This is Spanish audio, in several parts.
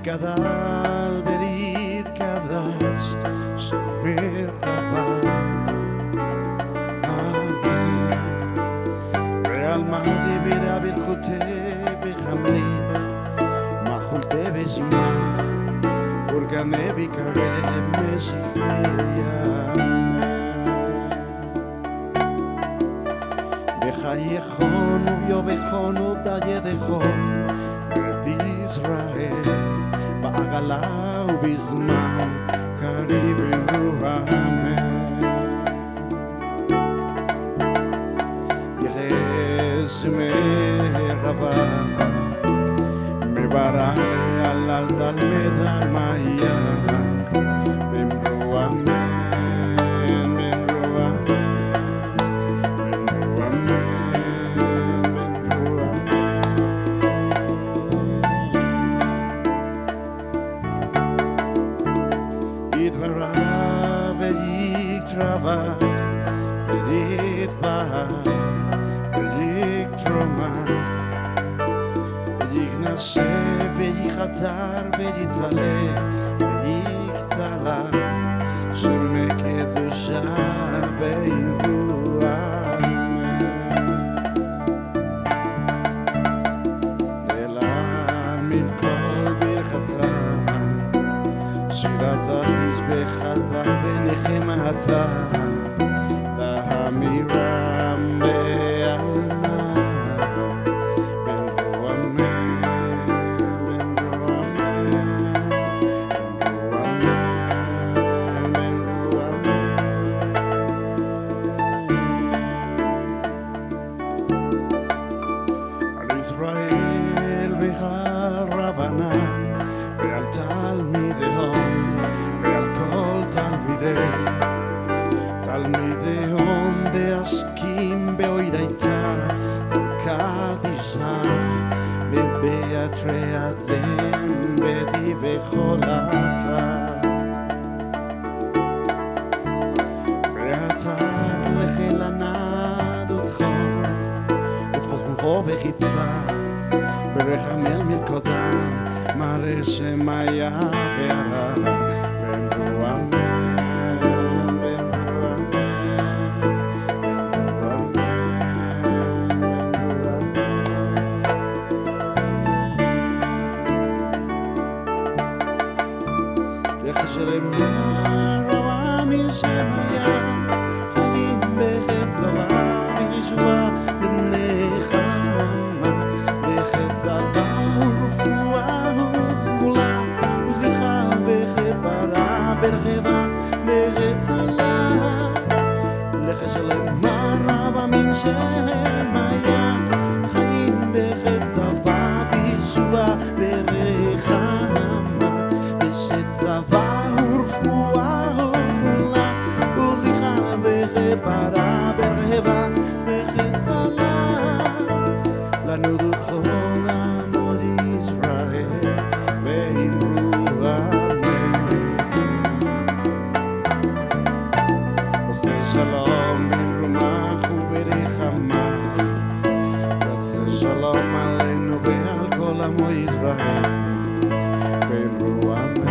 gadaal vedid gadast somer davar. Amen. Ganebikare Messiah Bechayechon Ubiobechon Udayedechon Bet Israel Ba'agala Ubizman Karibenu Amen Yeres Merhaba Mebarane Alal Dalmed Almaya Memru Amen Memru Amen Memru Amen Memru Amen Yidvara V'yikravach V'yitbah V'yiktroma V'yignaseh V'yichatar V'yitale V'yiktala Sheme Kedusha Beinu Amen Le'elam min kol birchata Shirat HaMizbechata V'nechemata Da'amiram Be'alma Benru Amen Benru Amen Benru Amen Al Israel V'al Rabbanan Ve'al Talmidehom Ve'al kol Talmidehom de'askim be'oidaita Kadisha Be'be'atrei adem Be'di ve'cholata Ve'atalechelana Udchol chumcho bechitza Berachamel milkodan Mare shemaya ve'ara Benru Amen Benru Amen Benru Amen Yechshelemar Oamim Shemaya Chayim bechet zava B'yeshua B'nechama bechet zava Urfua Uzmula Uzlicha Bechepara Bercheva Bechetzala Yechshelemar Oamim Shemaya Chayim bechet zava B'yeshua B'nechama bechet zava Urfua Uzmula Uzlicha Bechepara Bercheva Bechetzala Lanu duchol amor Israel Ve'imru Amen Oseh shalom ben rumach uberichamach Oseh shalom aleinu ve'al kol amo Israel Ve'imru Amen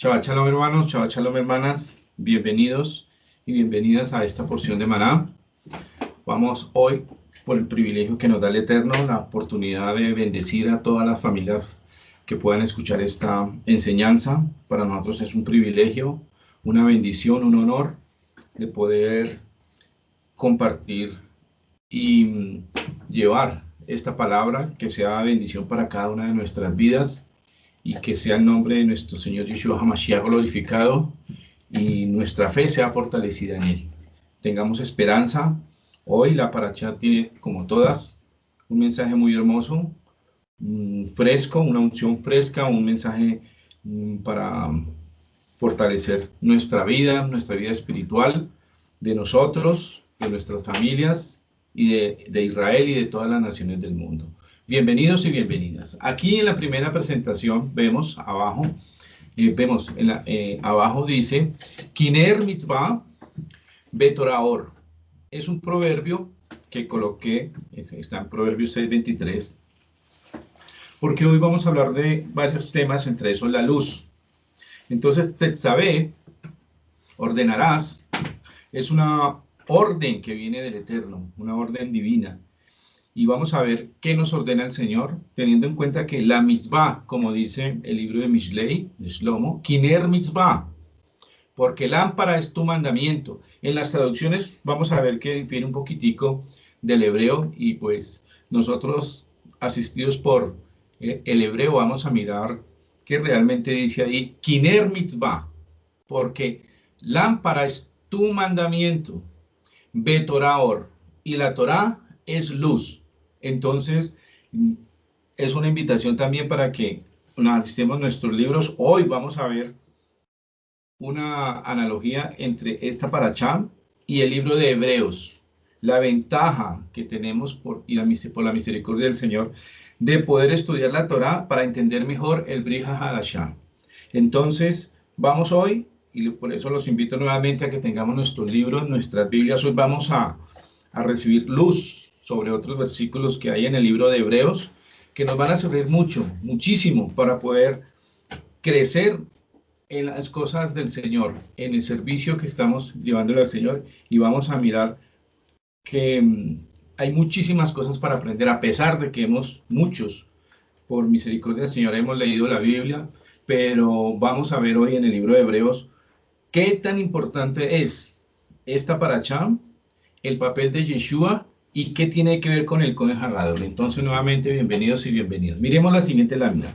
Shabbat Shalom hermanos, Shabbat Shalom hermanas, bienvenidos y bienvenidas a esta porción de Maná. Vamos hoy, por el privilegio que nos da el Eterno, la oportunidad de bendecir a todas las familias que puedan escuchar esta enseñanza. Para nosotros es un privilegio, una bendición, un honor de poder compartir y llevar esta palabra que sea bendición para cada una de nuestras vidas. Y que sea el nombre de nuestro Señor Yeshua HaMashiach glorificado y nuestra fe sea fortalecida en Él. Tengamos esperanza. Hoy la Parashá tiene, como todas, un mensaje muy hermoso, fresco, una unción fresca, un mensaje para fortalecer nuestra vida espiritual, de nosotros, de nuestras familias y de Israel y de todas las naciones del mundo. Bienvenidos y bienvenidas. Aquí en la primera presentación vemos abajo, abajo dice, Kiner mitzvah betoraor. Es un proverbio que coloqué, está en Proverbios 6:23, porque hoy vamos a hablar de varios temas, entre esos la luz. Entonces, tetzaveh, ordenarás, es una orden que viene del Eterno, una orden divina. Y vamos a ver qué nos ordena el Señor, teniendo en cuenta que la mitzvah, como dice el libro de Mishlei, de Shlomo, Kiner mitzvah, porque lámpara es tu mandamiento. En las traducciones vamos a ver que difiere un poquitico del hebreo, y pues nosotros, asistidos por el hebreo, vamos a mirar qué realmente dice ahí, Kiner mitzvah, porque lámpara es tu mandamiento, betoraor, y la Torah es luz. Entonces, es una invitación también para que analicemos nuestros libros. Hoy vamos a ver una analogía entre esta Parashá y el libro de Hebreos. La ventaja que tenemos por la misericordia del Señor de poder estudiar la Torá para entender mejor el Brit HaDashah. Entonces, vamos hoy, y por eso los invito nuevamente a que tengamos nuestros libros, nuestras Biblias. Hoy vamos a recibir luz sobre otros versículos que hay en el libro de Hebreos, que nos van a servir muchísimo para poder crecer en las cosas del Señor, en el servicio que estamos llevándole al Señor, y vamos a mirar que hay muchísimas cosas para aprender, a pesar de que muchos, por misericordia del Señor, hemos leído la Biblia, pero vamos a ver hoy en el libro de Hebreos qué tan importante es esta Parashá, el papel de Yeshua, y qué tiene que ver con el Kohen HaGadol. Entonces, nuevamente, bienvenidos y bienvenidos. Miremos la siguiente lámina.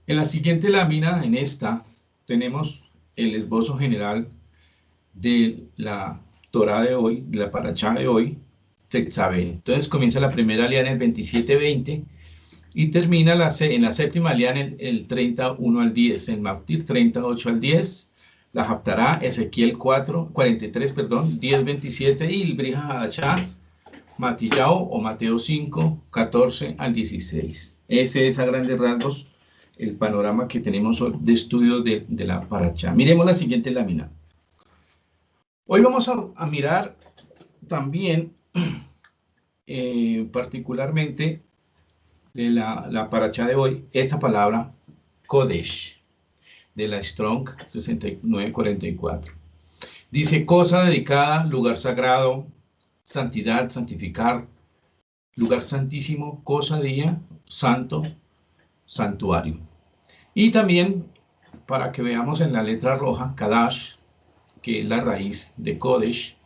En la siguiente lámina, en esta, tenemos el esbozo general de la Torah de hoy, de la Parashá de hoy, Tetzaveh. Entonces, comienza la primera alía en el 27:20 y termina en la séptima alía en el 31 al 10, en Maftir 38 al 10, la Haftará, Ezequiel 43, 10:27, y el Brit HaDashah, Matillao o Mateo 5, 14 al 16. Ese es a grandes rasgos el panorama que tenemos hoy de estudio de la Parashá. Miremos la siguiente lámina. Hoy vamos a mirar también particularmente de la Parashá de hoy, esa palabra Kodesh, de la Strong 6944. Dice, cosa dedicada, lugar sagrado, santidad, santificar, lugar santísimo, cosa día, santo, santuario. Y también, para que veamos en la letra roja, Kadash, que es la raíz de Kodesh,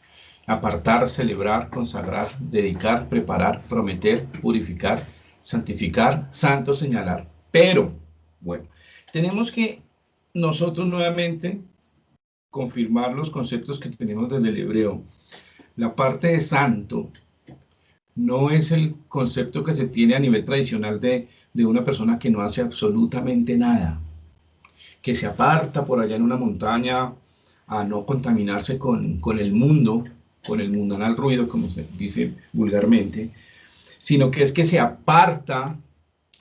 apartar, celebrar, consagrar, dedicar, preparar, prometer, purificar, santificar, santo, señalar. Pero, bueno, tenemos que nosotros nuevamente confirmar los conceptos que tenemos desde el hebreo. La parte de santo no es el concepto que se tiene a nivel tradicional de una persona que no hace absolutamente nada, que se aparta por allá en una montaña a no contaminarse con el mundo, con el mundanal ruido, como se dice vulgarmente, sino que es que se aparta,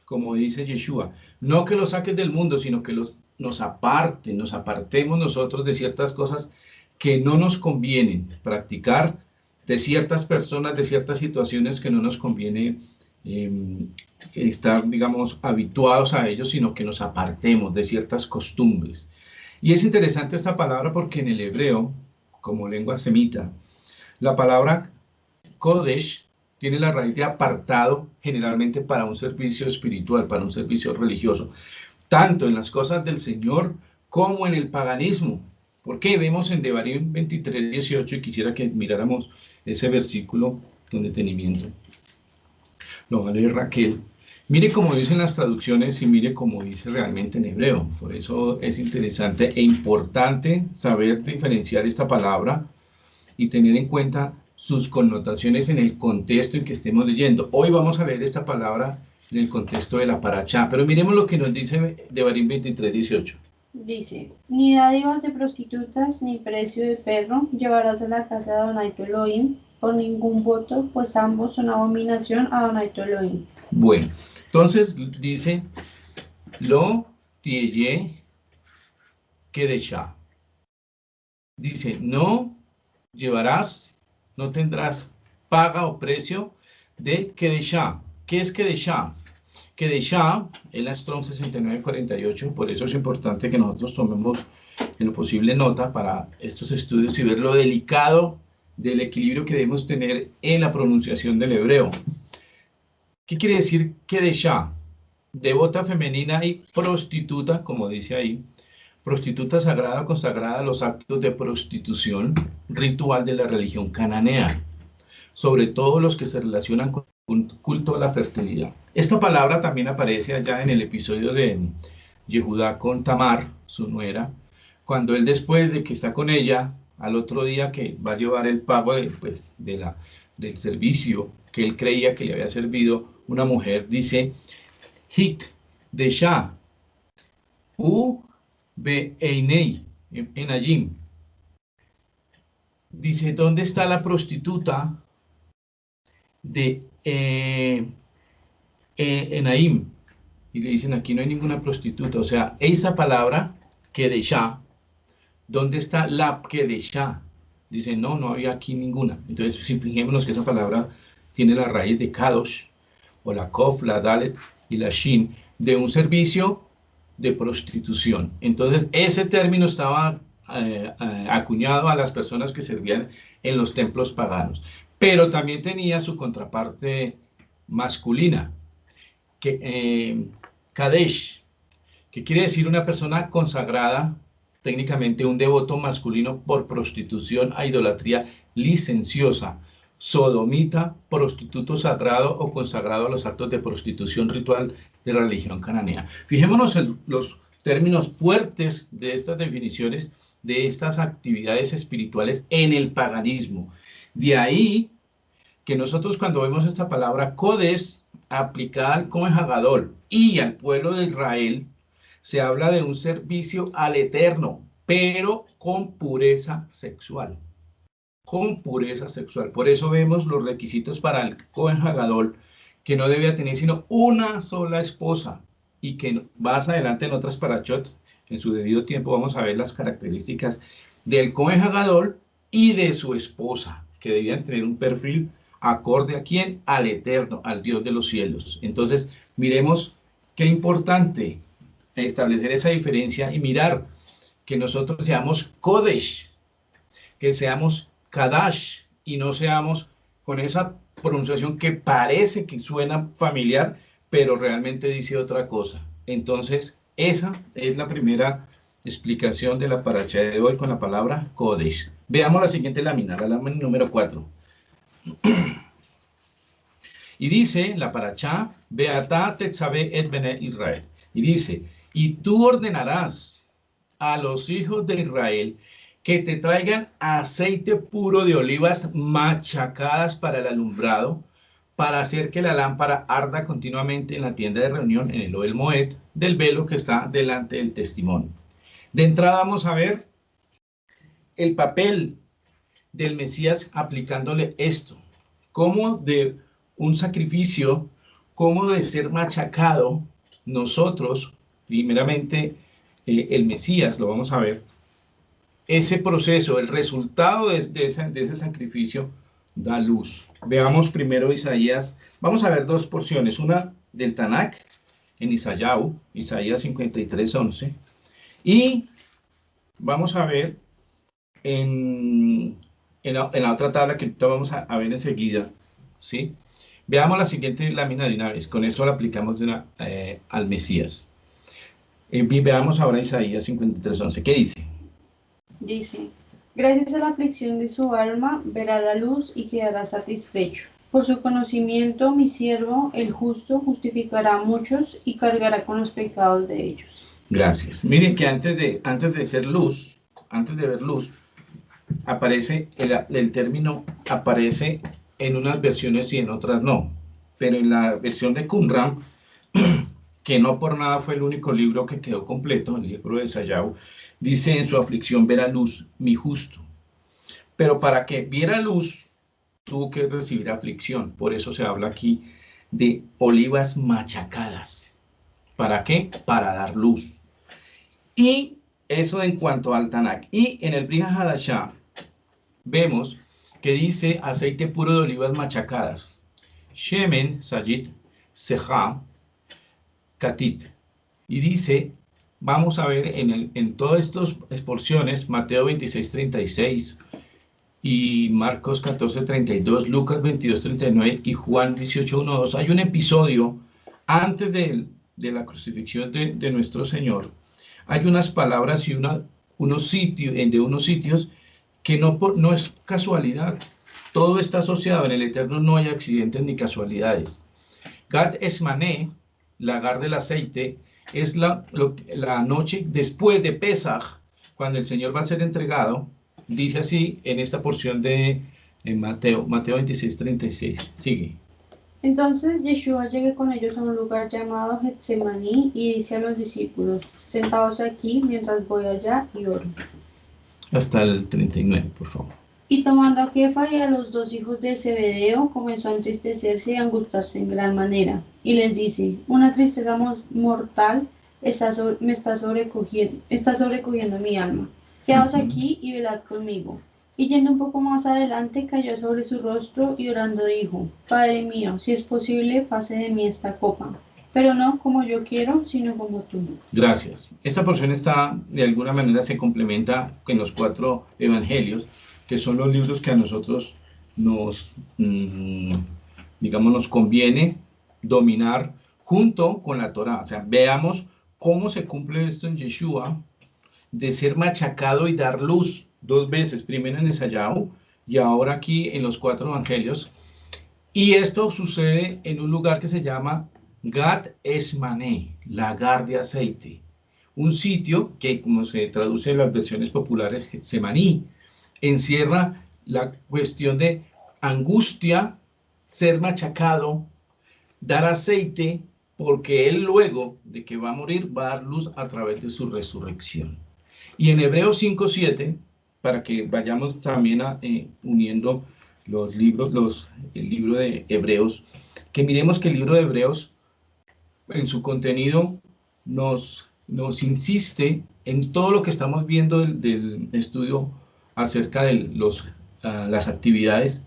como dice Yeshua, no que lo saques del mundo, sino que nos apartemos nosotros de ciertas cosas que no nos convienen practicar, de ciertas personas, de ciertas situaciones que no nos conviene estar, digamos, habituados a ellos, sino que nos apartemos de ciertas costumbres. Y es interesante esta palabra porque en el hebreo, como lengua semita, la palabra Kodesh tiene la raíz de apartado, generalmente para un servicio espiritual, para un servicio religioso, tanto en las cosas del Señor como en el paganismo. ¿Por qué? Vemos en Devarim 23, 18, y quisiera que miráramos ese versículo con detenimiento. Lo va a leer Raquel. Mire cómo dicen las traducciones y mire cómo dice realmente en hebreo. Por eso es interesante e importante saber diferenciar esta palabra y tener en cuenta sus connotaciones en el contexto en que estemos leyendo. Hoy vamos a leer esta palabra en el contexto de la paracha, pero miremos lo que nos dice Devarim 23, 18. Dice, ni dádivas de prostitutas, ni precio de perro llevarás a la casa de Adonai tu Elohim por ningún voto, pues ambos son abominación a Adonai tu Elohim. Bueno, entonces dice, lo tieye kedeshá. Dice, no llevarás, no tendrás paga o precio de kedeshá. ¿Qué es kedeshá? Kedeshá es la Strong 6948, por eso es importante que nosotros tomemos en lo posible nota para estos estudios y ver lo delicado del equilibrio que debemos tener en la pronunciación del hebreo. ¿Qué quiere decir Kedeshá? Devota femenina y prostituta, como dice ahí. Prostituta sagrada o consagrada a los actos de prostitución ritual de la religión cananea, sobre todo los que se relacionan con un culto a la fertilidad. Esta palabra también aparece allá en el episodio de Yehudá con Tamar, su nuera, cuando él, después de que está con ella, al otro día que va a llevar el pago del servicio que él creía que le había servido una mujer, dice Hit de Shah U Be Einei Enayim. Dice, ¿dónde está la prostituta de Enaim? Y le dicen, aquí no hay ninguna prostituta. O sea, esa palabra Kedeshá, ¿dónde está la Kedeshá? Dice, no, no había aquí ninguna. Entonces, si fijémonos que esa palabra tiene la raíz de Kadosh, o la Kof, la Dalet y la Shin, de un servicio de prostitución. Entonces, ese término estaba acuñado a las personas que servían en los templos paganos. Pero también tenía su contraparte masculina, que Kadesh, que quiere decir una persona consagrada, técnicamente un devoto masculino por prostitución a idolatría licenciosa, sodomita, prostituto sagrado o consagrado a los actos de prostitución ritual de la religión cananea. Fijémonos en los términos fuertes de estas definiciones, de estas actividades espirituales en el paganismo. De ahí que nosotros cuando vemos esta palabra Kodesh aplicada al Kohen Hagadol y al pueblo de Israel, se habla de un servicio al Eterno, pero con pureza sexual. Con pureza sexual. Por eso vemos los requisitos para el Kohen Hagadol, que no debía tener sino una sola esposa, y que más adelante en otras parashot, en su debido tiempo, vamos a ver las características del Kohen Hagadol y de su esposa, que debían tener un perfil acorde a quién, al Eterno, al Dios de los cielos. Entonces, miremos qué importante establecer esa diferencia y mirar que nosotros seamos Kodesh, que seamos Kadash y no seamos con esa pronunciación que parece que suena familiar, pero realmente dice otra cosa. Entonces, esa es la primera explicación de la paracha de hoy con la palabra Kodesh. Veamos la siguiente lámina, la lámina número 4. Y dice la paracha, Beatá tetzabe et bene Israel. Y dice, y tú ordenarás a los hijos de Israel que te traigan aceite puro de olivas machacadas para el alumbrado, para hacer que la lámpara arda continuamente en la tienda de reunión, en el Ohel Moed, del velo que está delante del testimonio. De entrada vamos a ver el papel del Mesías aplicándole esto, como de un sacrificio, como de ser machacado, nosotros, primeramente el Mesías, lo vamos a ver, ese proceso, el resultado de ese sacrificio, da luz. Veamos primero Isaías. Vamos a ver dos porciones, una del Tanakh en Isaías 53:11, y vamos a ver en la otra tabla que vamos a ver enseguida, ¿sí? Veamos la siguiente lámina de una vez, con eso la aplicamos al Mesías. Veamos ahora Isaías 53:11, ¿qué dice? Dice, gracias a la aflicción de su alma, verá la luz y quedará satisfecho. Por su conocimiento, mi siervo, el justo, justificará a muchos y cargará con los pecados de ellos. Gracias. Miren que antes de ser luz, antes de ver luz, aparece el término, aparece en unas versiones y en otras no. Pero en la versión de Qumran, que no por nada fue el único libro que quedó completo, el libro de Isaías, dice en su aflicción verá luz, mi justo. Pero para que viera luz, tuvo que recibir aflicción. Por eso se habla aquí de olivas machacadas. ¿Para qué? Para dar luz. Y eso en cuanto al Tanakh. Y en el Brit Hadashah vemos que dice aceite puro de olivas machacadas. Shemen, Sajit, Seja, Katit. Y dice, vamos a ver en todas estas porciones, Mateo 26:36 y Marcos 14:32, Lucas 22:39 y Juan 18:1-2, hay un episodio antes de la crucifixión de nuestro Señor. Hay unas palabras y unos sitios que no es casualidad. Todo está asociado. En el Eterno no hay accidentes ni casualidades. Gad Esmané, lagar del aceite, es la noche después de Pesaj, cuando el Señor va a ser entregado. Dice así en esta porción de Mateo 26:36. Sigue. Entonces Yeshua llega con ellos a un lugar llamado Getsemaní y dice a los discípulos, sentaos aquí mientras voy allá y oro. Hasta el 39, por favor. Y tomando a Kefa y a los dos hijos de Zebedeo, comenzó a entristecerse y a angustiarse en gran manera. Y les dice, una tristeza mortal está sobrecogiendo mi alma. Quedaos aquí y velad conmigo. Y yendo un poco más adelante, cayó sobre su rostro y orando dijo, Padre mío, si es posible, pase de mí esta copa. Pero no como yo quiero, sino como tú. Gracias. Esta porción está, de alguna manera, se complementa con los 4 evangelios, que son los libros que a nosotros nos conviene dominar junto con la Torá. O sea, veamos cómo se cumple esto en Yeshua, de ser machacado y dar luz 2 veces, primero en Esayahu y ahora aquí en los 4 evangelios. Y esto sucede en un lugar que se llama Gad Esmané, lagar de aceite. Un sitio que, como se traduce en las versiones populares, Getsemaní, encierra la cuestión de angustia, ser machacado, dar aceite, porque él luego de que va a morir va a dar luz a través de su resurrección. Y en Hebreos 5:7, para que vayamos también uniendo los libros, el libro de Hebreos, que miremos que el libro de Hebreos en su contenido nos insiste en todo lo que estamos viendo del estudio acerca de las actividades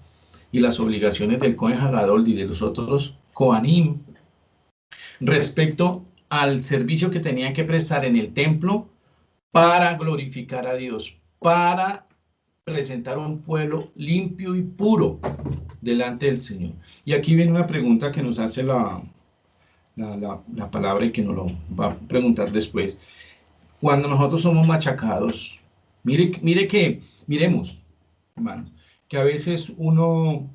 y las obligaciones del Cohen Hagadol y de los otros Kohanim respecto al servicio que tenían que prestar en el templo para glorificar a Dios, para presentar un pueblo limpio y puro delante del Señor. Y aquí viene una pregunta que nos hace la palabra y que nos lo va a preguntar después. Cuando nosotros somos machacados, miremos, hermanos, que a veces uno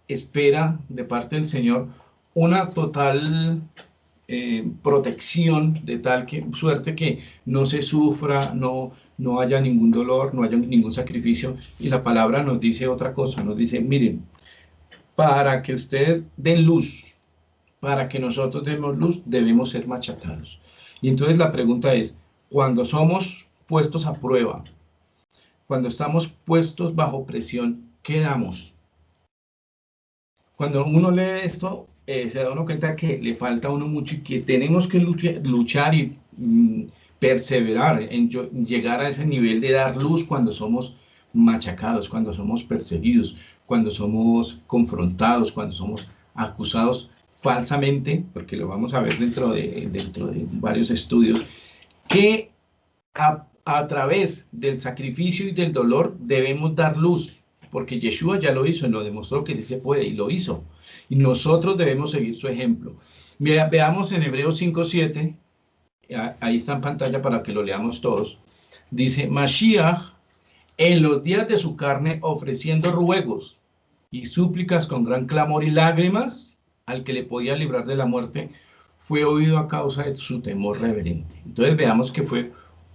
espera de parte del Señor una total protección, de tal suerte que no se sufra, no haya ningún dolor, no haya ningún sacrificio. Y la palabra nos dice otra cosa, nos dice, miren, para que ustedes den luz, para que nosotros demos luz, debemos ser machacados. Y entonces la pregunta es, cuando somos puestos a prueba, cuando estamos puestos bajo presión, ¿qué damos? Cuando uno lee esto, se da uno cuenta que le falta a uno mucho y que tenemos que luchar y perseverar en llegar a ese nivel de dar luz cuando somos machacados, cuando somos perseguidos, cuando somos confrontados, cuando somos acusados falsamente, porque lo vamos a ver dentro de varios estudios, que a través del sacrificio y del dolor debemos dar luz, porque Yeshua ya lo hizo y nos demostró que sí se puede y lo hizo. Y nosotros debemos seguir su ejemplo. Veamos en Hebreos 5:7, ahí está en pantalla para que lo leamos todos. Dice, Mashiach, en los días de su carne, ofreciendo ruegos y súplicas con gran clamor y lágrimas, al que le podía librar de la muerte, fue oído a causa de su temor reverente. Entonces veamos que fue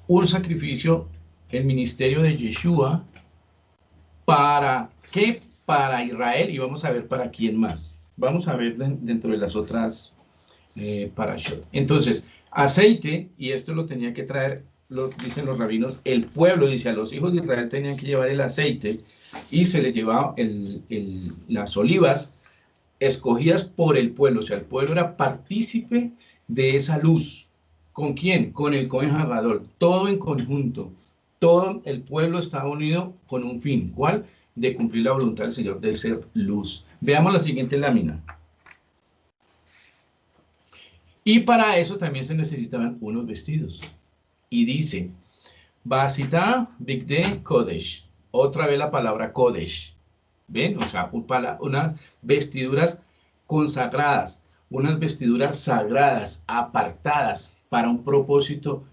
un sacrificio, el ministerio de Yeshua, ¿para qué? Para Israel, y vamos a ver para quién más. Vamos a ver dentro de las otras parashot. Entonces, aceite, y esto lo tenía que traer, dicen los rabinos, el pueblo, dice, a los hijos de Israel tenían que llevar el aceite, y se les llevaba las olivas escogidas por el pueblo, o sea, el pueblo era partícipe de esa luz. ¿Con quién? Con el Cohen Hagadol, todo en conjunto. Todo el pueblo estaba unido con un fin. ¿Cuál? De cumplir la voluntad del Señor, de ser luz. Veamos la siguiente lámina. Y para eso también se necesitaban unos vestidos. Y dice, Basita Bigde Kodesh. Otra vez la palabra Kodesh. ¿Ven? O sea, unas vestiduras consagradas, unas vestiduras sagradas, apartadas para un propósito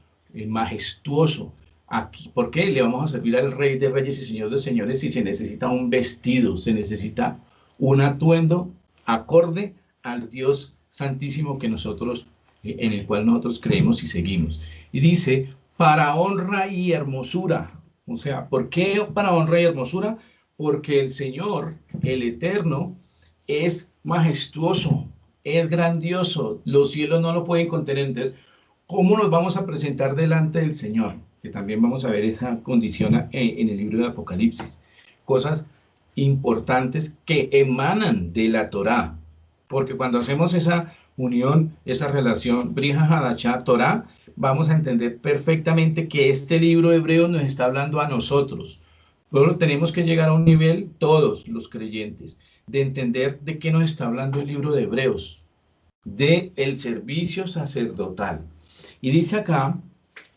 majestuoso. Aquí, ¿por qué? Le vamos a servir al Rey de Reyes y Señor de Señores y se necesita un vestido, se necesita un atuendo acorde al Dios Santísimo que nosotros, en el cual nosotros creemos y seguimos. Y dice, para honra y hermosura. O sea, ¿por qué para honra y hermosura? Porque el Señor, el Eterno, es majestuoso, es grandioso. Los cielos no lo pueden contener. Entonces, ¿cómo nos vamos a presentar delante del Señor? Que también vamos a ver esa condición en el libro de Apocalipsis. Cosas importantes que emanan de la Torá. Porque cuando hacemos esa unión, esa relación, Brija Hadashah, Torá, vamos a entender perfectamente que este libro hebreo nos está hablando a nosotros. Luego tenemos que llegar a un nivel, todos los creyentes, de entender de qué nos está hablando el libro de Hebreos, de el servicio sacerdotal. Y dice acá,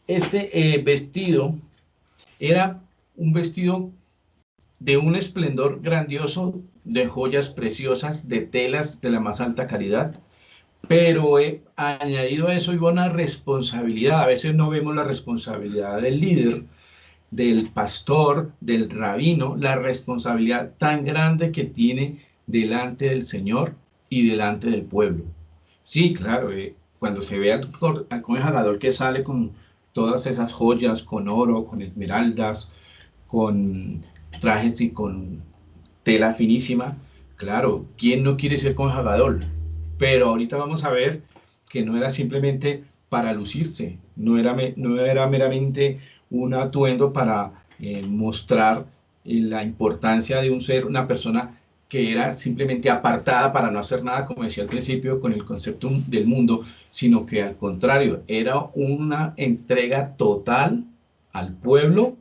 este vestido era un vestido de un esplendor grandioso, de joyas preciosas, de telas de la más alta calidad, pero añadido a eso iba una responsabilidad. A veces no vemos la responsabilidad del líder, del pastor, del rabino, la responsabilidad tan grande que tiene delante del Señor y delante del pueblo. Sí, claro, cuando se ve al Cohen Hagadol que sale con todas esas joyas, con oro, con esmeraldas, con trajes y con tela finísima, claro, ¿quién no quiere ser Cohen Hagadol? Pero ahorita vamos a ver que no era simplemente para lucirse, no era meramente un atuendo para mostrar la importancia de un ser, una persona que era simplemente apartada para no hacer nada, como decía al principio, con el concepto del mundo, sino que al contrario, era una entrega total al pueblo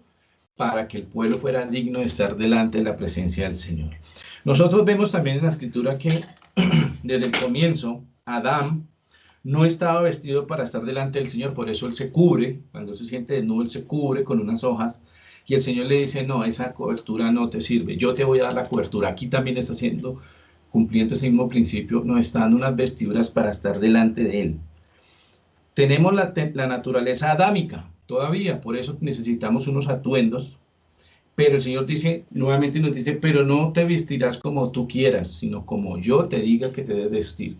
para que el pueblo fuera digno de estar delante de la presencia del Señor. Nosotros vemos también en la Escritura que desde el comienzo, Adán no estaba vestido para estar delante del Señor, por eso él se cubre, cuando se siente desnudo, él se cubre con unas hojas, y el Señor le dice, no, esa cobertura no te sirve, yo te voy a dar la cobertura. Aquí también está haciendo, cumpliendo ese mismo principio, nos está dando unas vestiduras para estar delante de él. Tenemos la naturaleza adámica, todavía, por eso necesitamos unos atuendos, pero el Señor dice, nuevamente nos dice, pero no te vestirás como tú quieras, sino como yo te diga que te debes vestir.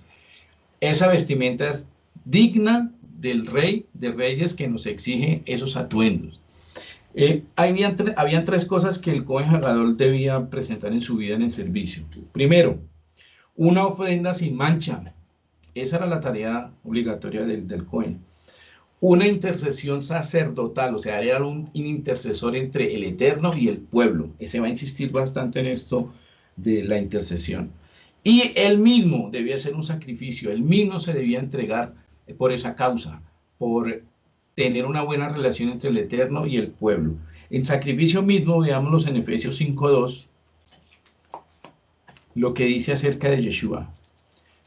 Esa vestimenta es digna del Rey de Reyes que nos exige esos atuendos. Habían tres cosas que el Cohen Hagadol debía presentar en su vida en el servicio. Primero, una ofrenda sin mancha. Esa era la tarea obligatoria del Cohen. Una intercesión sacerdotal, o sea, era un intercesor entre el Eterno y el pueblo. Se va a insistir bastante en esto de la intercesión. Y él mismo debía hacer un sacrificio, él mismo se debía entregar por esa causa, por tener una buena relación entre el Eterno y el pueblo. En sacrificio mismo, veámoslos en Efesios 5:2, lo que dice acerca de Yeshua.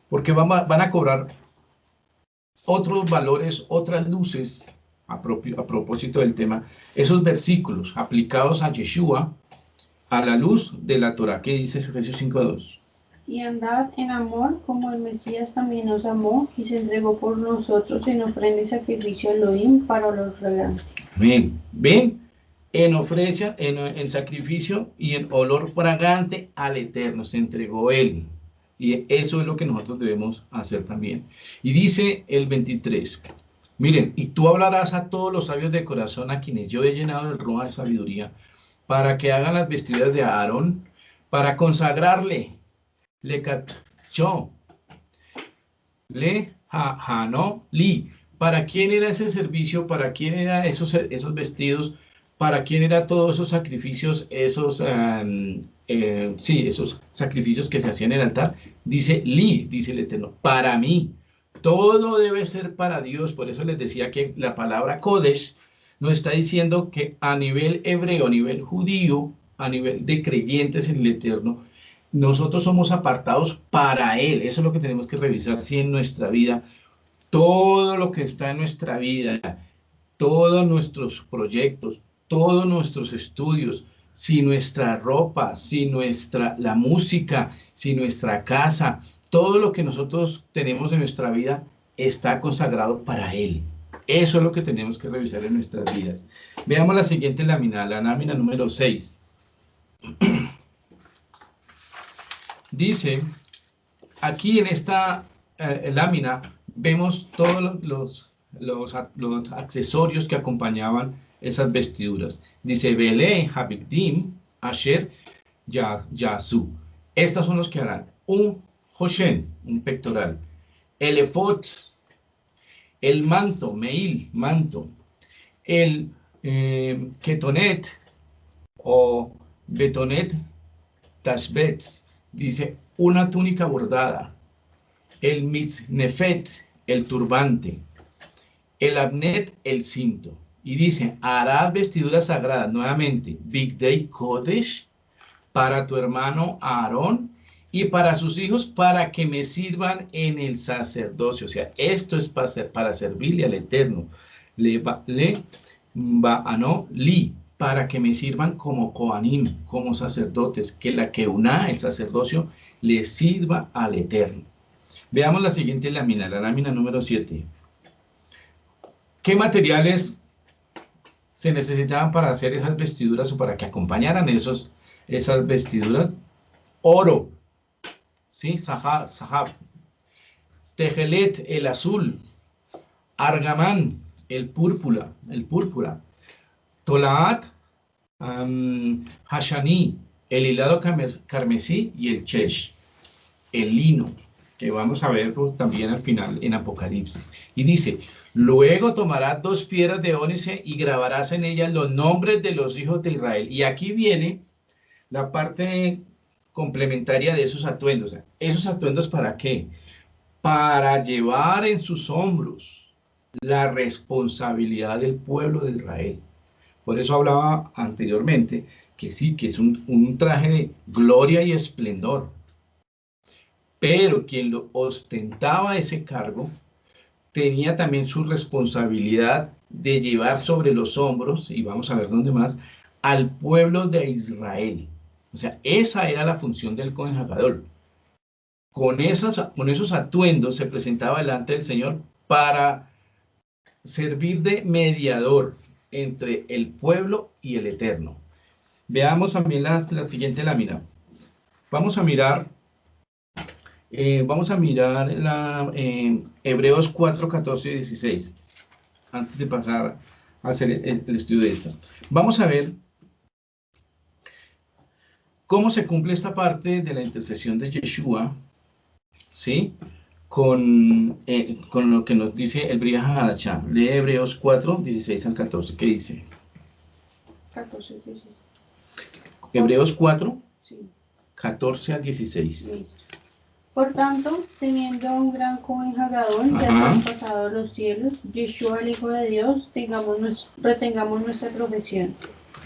Porque van a cobrar otros valores, otras luces, a propósito del tema, esos versículos aplicados a Yeshua, a la luz de la Torah, que dice Efesios 5:2. Y andad en amor, como el Mesías también nos amó y se entregó por nosotros en ofrenda y sacrificio a Elohim para olor fragante. Ven, en ofrenda, en sacrificio y en olor fragante al Eterno, se entregó Él. Y eso es lo que nosotros debemos hacer también. Y dice el 23, miren, y tú hablarás a todos los sabios de corazón a quienes yo he llenado el ruaj de sabiduría, para que hagan las vestiduras de Aarón, para consagrarle, le cachó, le hanó, li. ¿Para quién era ese servicio? ¿Para quién eran esos vestidos? ¿Para quién eran todos esos sacrificios? Esos sacrificios que se hacían en el altar. Dice li, dice el Eterno, para mí. Todo debe ser para Dios. Por eso les decía que la palabra Kodesh nos está diciendo que a nivel hebreo, a nivel judío, a nivel de creyentes en el Eterno, nosotros somos apartados para Él. Eso es lo que tenemos que revisar si en nuestra vida, todo lo que está en nuestra vida, todos nuestros proyectos, todos nuestros estudios, si nuestra ropa, si la música, si nuestra casa, todo lo que nosotros tenemos en nuestra vida está consagrado para Él. Eso es lo que tenemos que revisar en nuestras vidas. Veamos la siguiente lámina, la lámina número 6. Dice, aquí en esta lámina vemos todos los accesorios que acompañaban esas vestiduras. Dice, Bele, Habigdim, Asher, Yasu. Estas son los que harán un Hoshen, un pectoral, el efod, el manto, meil, manto, el ketonet o betonet tashbetz, dice una túnica bordada, el mitznefet, el turbante, el abnet, el cinto. Y dice, harás vestiduras sagradas, nuevamente, Bigdei Kodesh, para tu hermano Aarón y para sus hijos, para que me sirvan en el sacerdocio. O sea, esto es para servirle al Eterno. Para que me sirvan como Kohanim, como sacerdotes, que la Keuná, el sacerdocio, le sirva al Eterno. Veamos la siguiente lámina, la lámina número 7. ¿Qué materiales se necesitaban para hacer esas vestiduras o para que acompañaran esas vestiduras? Oro, ¿sí? Sahab. Tejelet, el azul. Argamán, el púrpura. Tolaat, Hashani, el hilado carmesí y el chesh, el lino, que vamos a ver también al final en Apocalipsis. Y dice, luego tomarás 2 piedras de ónice y grabarás en ellas los nombres de los hijos de Israel. Y aquí viene la parte complementaria de esos atuendos. ¿Esos atuendos para qué? Para llevar en sus hombros la responsabilidad del pueblo de Israel. Por eso hablaba anteriormente que sí, que es un traje de gloria y esplendor. Pero quien lo ostentaba ese cargo tenía también su responsabilidad de llevar sobre los hombros, y vamos a ver dónde más, al pueblo de Israel. O sea, esa era la función del Kohen Hagadol. Con esos atuendos se presentaba delante del Señor para servir de mediador entre el pueblo y el Eterno. Veamos también la siguiente lámina. Vamos a mirar Hebreos 4, 14 y 16. Antes de pasar a hacer el estudio de esto. Vamos a ver cómo se cumple esta parte de la intercesión de Yeshua, ¿sí? Con lo que nos dice el Bria Hadachá. Lee Hebreos 4, 16 al 14. ¿Qué dice? 14, 16. Hebreos 4, Sí. 14 al 16. Sí. Por tanto, teniendo un gran Kohen Hagadol que ha traspasado los cielos, Yeshua el Hijo de Dios, retengamos nuestra profesión.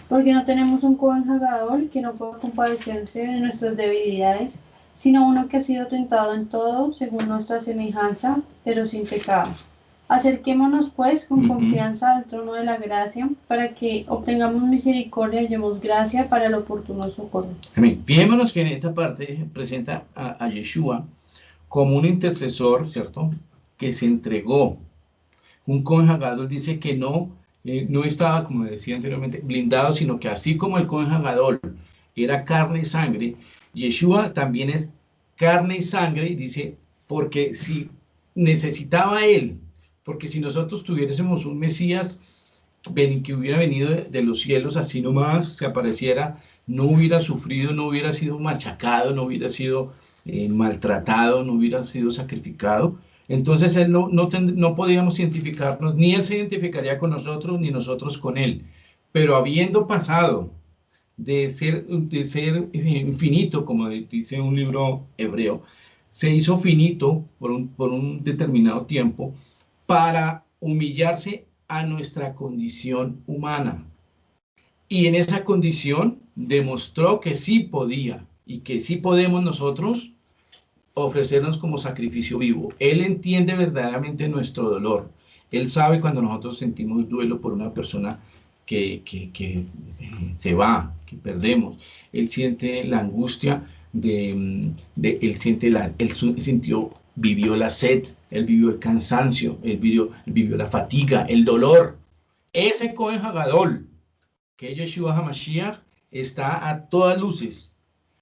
porque no tenemos un Cohen Hagadol que no pueda compadecerse de nuestras debilidades, sino uno que ha sido tentado en todo según nuestra semejanza, pero sin pecado. Acerquémonos pues con confianza al trono de la gracia, para que obtengamos misericordia y hallemos gracia para el oportuno socorro. Amén. Fijémonos que en esta parte presenta a Yeshua como un intercesor, ¿cierto? Que se entregó. Un Cohen Hagadol dice que no estaba, como decía anteriormente, blindado, sino que así como el Cohen Hagadol era carne y sangre, Yeshua también es carne y sangre, y dice, porque si necesitaba él, porque si nosotros tuviésemos un Mesías que hubiera venido de los cielos, así nomás se apareciera, no hubiera sufrido, no hubiera sido machacado, no hubiera sido maltratado, no hubiera sido sacrificado. Entonces él no podíamos identificarnos, ni él se identificaría con nosotros, ni nosotros con él. Pero habiendo pasado de ser infinito, como dice un libro hebreo, se hizo finito por un determinado tiempo para humillarse a nuestra condición humana. Y en esa condición demostró que sí podía y que sí podemos nosotros ofrecernos como sacrificio vivo. Él entiende verdaderamente nuestro dolor. Él sabe cuando nosotros sentimos duelo por una persona que se va, que perdemos. Él siente la angustia él vivió la sed, él vivió el cansancio, él vivió la fatiga, el dolor. Ese Cohen Hagadol, que es Yeshua HaMashiach, está a todas luces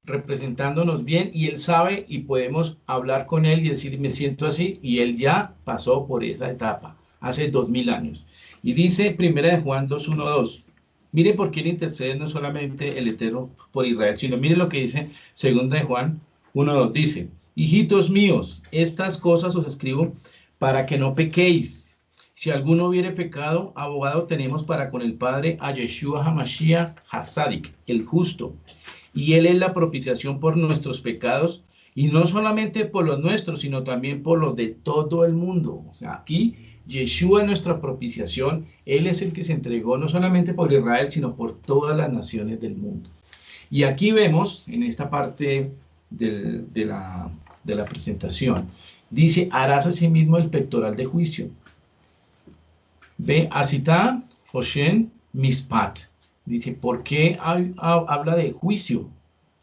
representándonos bien, y él sabe, y podemos hablar con él y decir, me siento así, y él ya pasó por esa etapa hace 2000 años. Y dice 1 Juan 2:1-2, mire por quién intercede no solamente el Eterno por Israel, sino mire lo que dice 2 Juan 1:2, dice, hijitos míos, estas cosas os escribo para que no pequéis. Si alguno hubiere pecado, abogado tenemos para con el Padre a Yeshua HaMashiach HaTzadik, el justo. Y él es la propiciación por nuestros pecados, y no solamente por los nuestros, sino también por los de todo el mundo. O sea, aquí Yeshua es nuestra propiciación. Él es el que se entregó no solamente por Israel, sino por todas las naciones del mundo. Y aquí vemos, en esta parte de la presentación, dice, harás asimismo el pectoral de juicio. Ve, asita Hoshen Mispat. Dice, ¿por qué habla de juicio,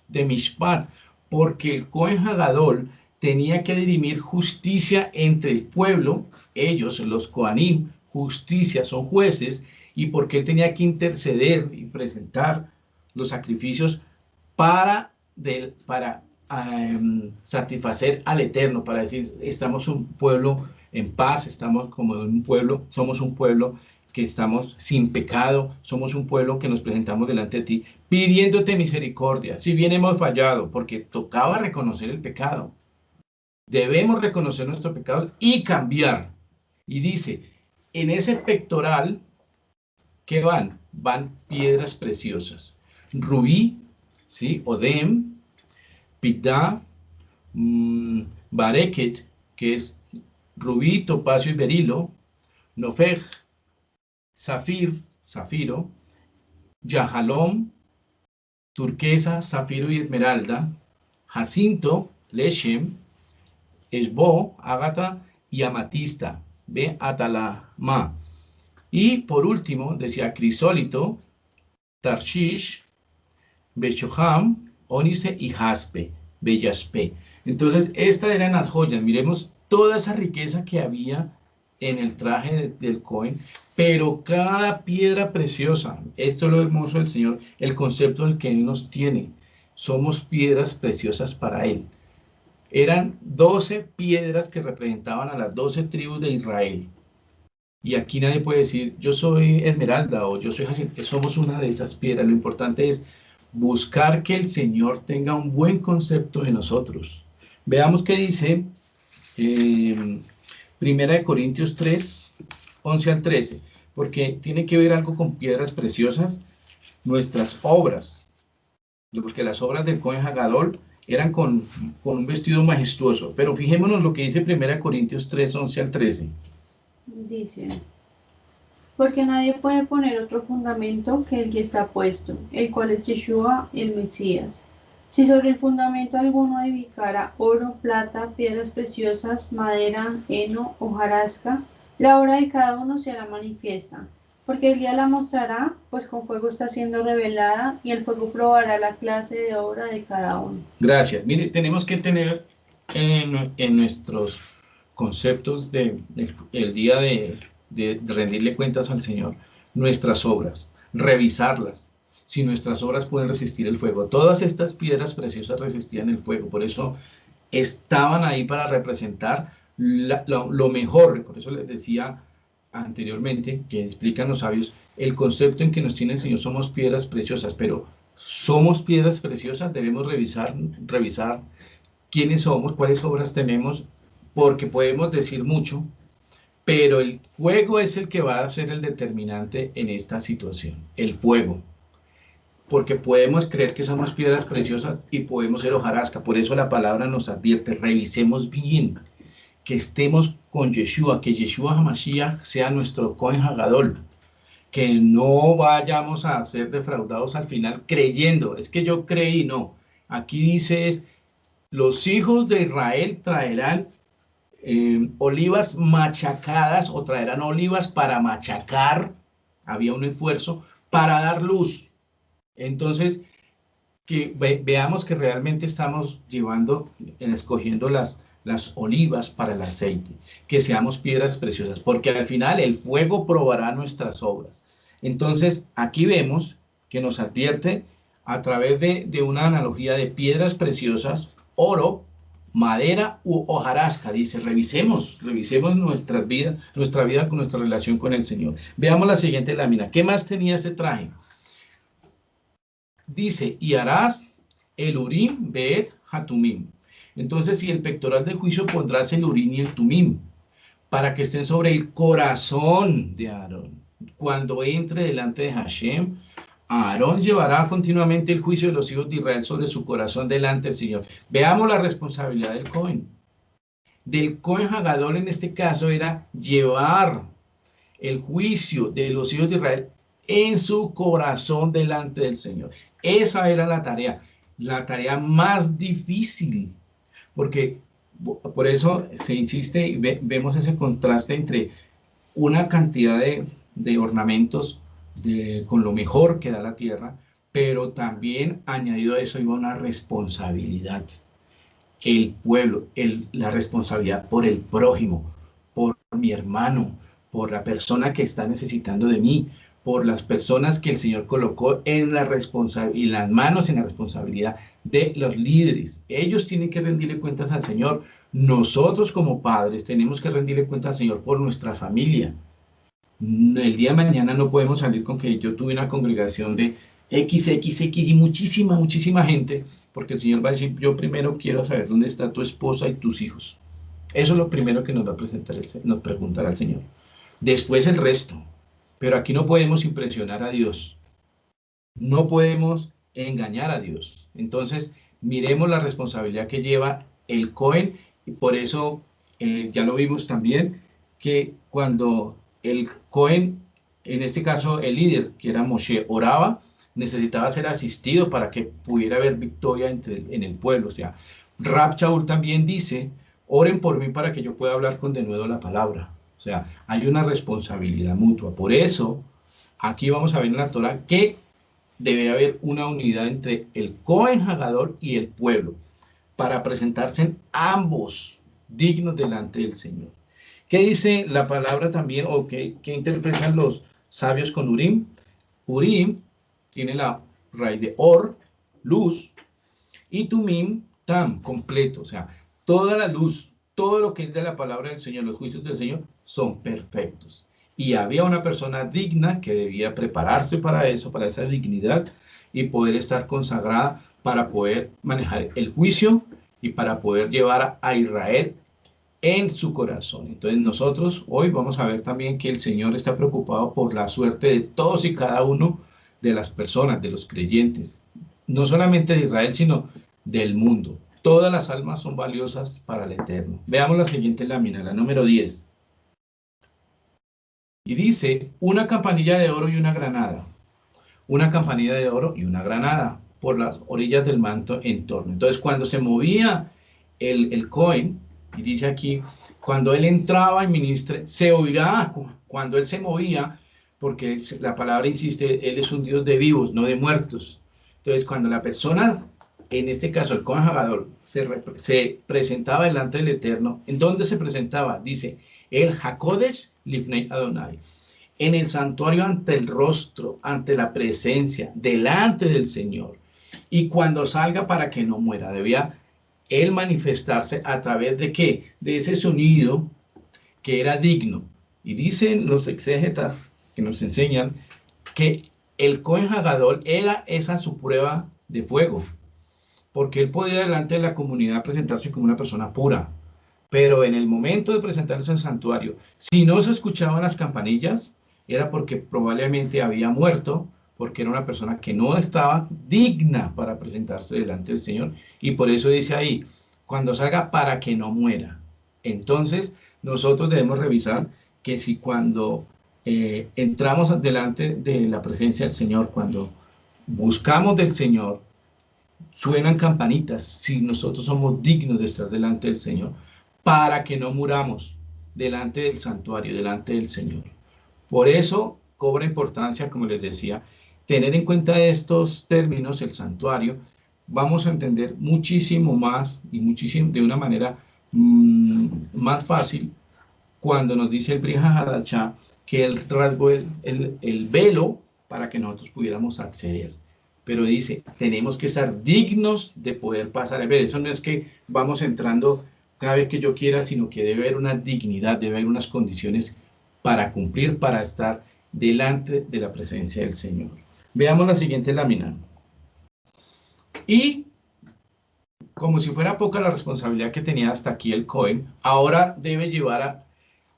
de Mishpat? Porque el Cohen Hagadol tenía que dirimir justicia entre el pueblo, ellos, los Kohanim, justicia, son jueces, y porque él tenía que interceder y presentar los sacrificios para satisfacer al Eterno, para decir, estamos un pueblo en paz, estamos como un pueblo, somos un pueblo que estamos sin pecado, somos un pueblo que nos presentamos delante de ti, pidiéndote misericordia, si bien hemos fallado, porque tocaba reconocer el pecado. Debemos reconocer nuestros pecados y cambiar. Y dice, en ese pectoral, ¿qué van? Van piedras preciosas. Rubí, ¿sí? Odem, pitá, bareket, que es rubí, topacio y berilo, nofej, zafiro, yahalom, turquesa, zafiro y esmeralda, jacinto, leshem, esbo, ágata y amatista, ve, atalama. Y por último, decía crisólito, tarshish, beshoham, ónice y jaspe, bellaspe. Entonces, estas eran las joyas. Miremos toda esa riqueza que había en el traje del Cohen, pero cada piedra preciosa, esto es lo hermoso del Señor, el concepto del que Él nos tiene, somos piedras preciosas para Él. Eran 12 piedras que representaban a las 12 tribus de Israel. Y aquí nadie puede decir, yo soy esmeralda o yo soy jacinto, somos una de esas piedras. Lo importante es buscar que el Señor tenga un buen concepto de nosotros. Veamos qué dice 1 Corintios 3, 11-13, porque tiene que ver algo con piedras preciosas, nuestras obras, porque las obras del Cohen Hagadol eran con un vestido majestuoso, pero fijémonos lo que dice 1 Corintios 3, 11-13. Dice, porque nadie puede poner otro fundamento que el que está puesto, el cual es Yeshua, el Mesías. Si sobre el fundamento alguno edificara oro, plata, piedras preciosas, madera, heno, hojarasca, la obra de cada uno se hará manifiesta, porque el día la mostrará, pues con fuego está siendo revelada, y el fuego probará la clase de obra de cada uno. Gracias. Mire, tenemos que tener en nuestros conceptos el día de rendirle cuentas al Señor, nuestras obras, revisarlas, si nuestras obras pueden resistir el fuego. Todas estas piedras preciosas resistían el fuego, por eso estaban ahí para representar lo mejor. Por eso les decía anteriormente, que explican los sabios, el concepto en que nos tiene el Señor, somos piedras preciosas, pero somos piedras preciosas, debemos revisar quiénes somos, cuáles obras tenemos, porque podemos decir mucho, pero el fuego es el que va a ser el determinante en esta situación, el fuego. Porque podemos creer que somos piedras preciosas y podemos ser hojarasca. Por eso la palabra nos advierte, revisemos bien, que estemos con Yeshua, que Yeshua HaMashiach sea nuestro Cohen Hagadol, que no vayamos a ser defraudados al final creyendo, es que yo creí, no. Aquí dice es, los hijos de Israel traerán olivas machacadas o traerán olivas para machacar, había un esfuerzo, para dar luz. Entonces, que veamos que realmente estamos escogiendo las olivas para el aceite, que seamos piedras preciosas, porque al final el fuego probará nuestras obras. Entonces, aquí vemos que nos advierte a través de una analogía de piedras preciosas, oro, madera u hojarasca. Dice, revisemos nuestra vida con nuestra relación con el Señor. Veamos la siguiente lámina. ¿Qué más tenía ese traje? Dice, y harás el Urim, Bet, Hatumim. Entonces, si el pectoral del juicio pondrás el Urim y el Tumim, para que estén sobre el corazón de Aarón. Cuando entre delante de Hashem, Aarón llevará continuamente el juicio de los hijos de Israel sobre su corazón delante del Señor. Veamos la responsabilidad del Cohen. Del Cohen Hagadol en este caso era llevar el juicio de los hijos de Israel en su corazón delante del Señor. Esa era la tarea más difícil, porque por eso se insiste y vemos ese contraste entre una cantidad de ornamentos con lo mejor que da la tierra, pero también añadido a eso iba una responsabilidad. El pueblo, la responsabilidad por el prójimo, por mi hermano, por la persona que está necesitando de mí, por las personas que el Señor colocó en las manos en la responsabilidad de los líderes. Ellos tienen que rendirle cuentas al Señor. Nosotros como padres tenemos que rendirle cuentas al Señor por nuestra familia. El día de mañana no podemos salir con que yo tuve una congregación de XXX y muchísima gente, porque el Señor va a decir, yo primero quiero saber dónde está tu esposa y tus hijos. Eso es lo primero que nos va a nos preguntará el Señor. Después el resto. Pero aquí no podemos impresionar a Dios. No podemos engañar a Dios. Entonces, miremos la responsabilidad que lleva el Cohen, y por eso ya lo vimos también, que cuando el Cohen, en este caso el líder, que era Moshe, oraba, necesitaba ser asistido para que pudiera haber victoria en el pueblo. O sea, Rab Shaul también dice, oren por mí para que yo pueda hablar con denuedo la palabra. O sea, hay una responsabilidad mutua. Por eso, aquí vamos a ver en la Torah que debe haber una unidad entre el Cohen Hagadol y el pueblo, para presentarse ambos dignos delante del Señor. ¿Qué dice la palabra también, o qué interpretan los sabios con Urim? Urim tiene la raíz de Or, luz, y Tumim, Tam, completo. O sea, toda la luz, todo lo que es de la palabra del Señor, los juicios del Señor, son perfectos. Y había una persona digna que debía prepararse para eso, para esa dignidad, y poder estar consagrada para poder manejar el juicio y para poder llevar a Israel en su corazón. Entonces nosotros hoy vamos a ver también que el Señor está preocupado por la suerte de todos y cada uno de las personas, de los creyentes, no solamente de Israel, sino del mundo. Todas las almas son valiosas para el Eterno. Veamos la siguiente lámina, la número 10. Y dice, una campanilla de oro y una granada. Una campanilla de oro y una granada por las orillas del manto en torno. Entonces, cuando se movía el Cohen, y dice aquí, cuando él entraba y ministre, se oirá cuando él se movía, porque la palabra insiste, él es un Dios de vivos, no de muertos. Entonces, cuando la persona, en este caso el Cohen Hagadol, se presentaba delante del Eterno, ¿en dónde se presentaba? Dice, el Hakodesh Lifnei Adonai, en el santuario ante el rostro, ante la presencia, delante del Señor. Y cuando salga para que no muera, debía él manifestarse a través de qué? De ese sonido que era digno. Y dicen los exégetas que nos enseñan que el Cohen Hagadol era esa su prueba de fuego, porque él podía delante de la comunidad presentarse como una persona pura. Pero en el momento de presentarse al santuario, si no se escuchaban las campanillas, era porque probablemente había muerto, porque era una persona que no estaba digna para presentarse delante del Señor. Y por eso dice ahí, cuando salga para que no muera. Entonces, nosotros debemos revisar que si cuando entramos delante de la presencia del Señor, cuando buscamos del Señor, suenan campanitas, si nosotros somos dignos de estar delante del Señor, para que no muramos delante del santuario, delante del Señor. Por eso cobra importancia, como les decía, tener en cuenta estos términos, el santuario. Vamos a entender muchísimo más y muchísimo de una manera más fácil cuando nos dice el Brit Hadashah que él rasgó el velo para que nosotros pudiéramos acceder. Pero dice, tenemos que estar dignos de poder pasar el velo. Eso no es que vamos entrando cada vez que yo quiera, sino que debe haber una dignidad, debe haber unas condiciones para cumplir, para estar delante de la presencia del Señor. Veamos la siguiente lámina. Y como si fuera poca la responsabilidad que tenía hasta aquí el Cohen, ahora debe llevar a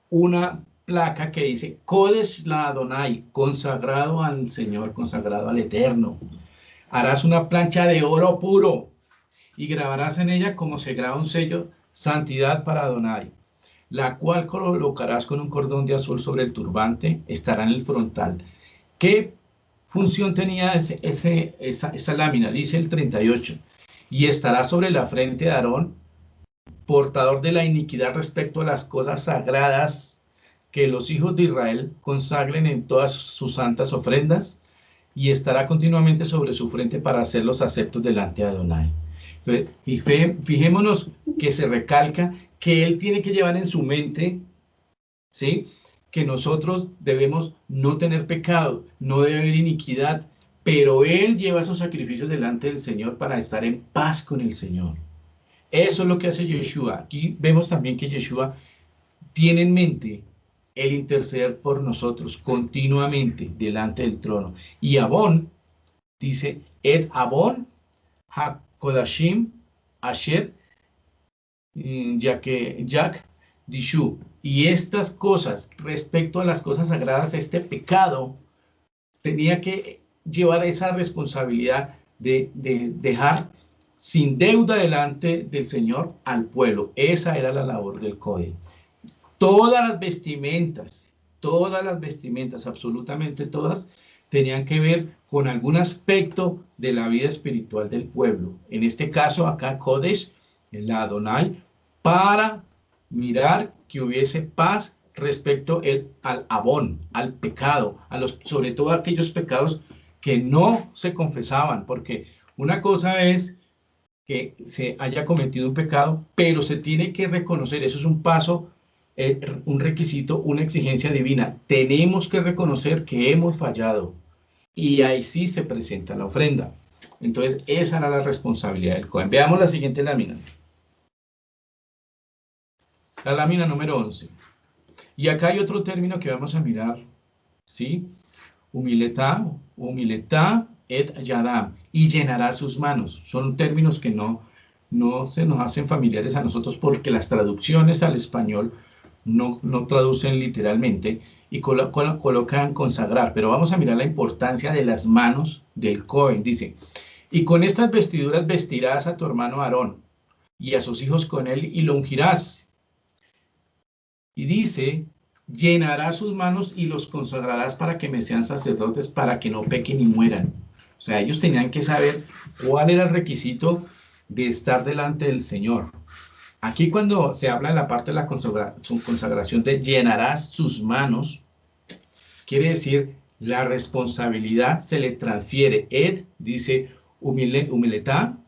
una placa que dice Kodesh la Adonai, consagrado al Señor, consagrado al Eterno. Harás una plancha de oro puro y grabarás en ella como se graba un sello, santidad para Adonai, la cual colocarás con un cordón de azul sobre el turbante, estará en el frontal. ¿Qué función tenía esa lámina? Dice el 38. Y estará sobre la frente de Aarón, portador de la iniquidad respecto a las cosas sagradas que los hijos de Israel consagren en todas sus santas ofrendas, y estará continuamente sobre su frente para hacer los aceptos delante de Adonai. Entonces, y fijémonos que se recalca que él tiene que llevar en su mente, ¿sí?, que nosotros debemos no tener pecado, no debe haber iniquidad, pero él lleva esos sacrificios delante del Señor para estar en paz con el Señor. Eso es lo que hace Yeshua. Aquí vemos también que Yeshua tiene en mente el interceder por nosotros continuamente delante del trono. Y Abón dice, Et Abón HaKodashim Asher Yak Dishu. Y estas cosas, respecto a las cosas sagradas, este pecado tenía que llevar esa responsabilidad de dejar sin deuda delante del Señor al pueblo. Esa era la labor del Cohen. Todas las vestimentas, absolutamente todas, tenían que ver con algún aspecto de la vida espiritual del pueblo. En este caso, acá Kodesh, en la Adonai, para mirar que hubiese paz respecto al abón, al pecado, sobre todo a aquellos pecados que no se confesaban, porque una cosa es que se haya cometido un pecado, pero se tiene que reconocer, eso es un paso, un requisito, una exigencia divina. Tenemos que reconocer que hemos fallado y ahí sí se presenta la ofrenda. Entonces, esa era la responsabilidad del Cohen. Veamos la siguiente lámina. La lámina número 11. Y acá hay otro término que vamos a mirar, ¿sí? Humileta et yadam, y llenará sus manos. Son términos que no se nos hacen familiares a nosotros porque las traducciones al español no traducen literalmente y colocan consagrar. Pero vamos a mirar la importancia de las manos del Cohen. Dice, y con estas vestiduras vestirás a tu hermano Aarón y a sus hijos con él y lo ungirás. Y dice, llenarás sus manos y los consagrarás para que me sean sacerdotes, para que no pequen y mueran. O sea, ellos tenían que saber cuál era el requisito de estar delante del Señor. Aquí cuando se habla en la parte de la consagración de llenarás sus manos, quiere decir la responsabilidad se le transfiere. Ed dice humilitá,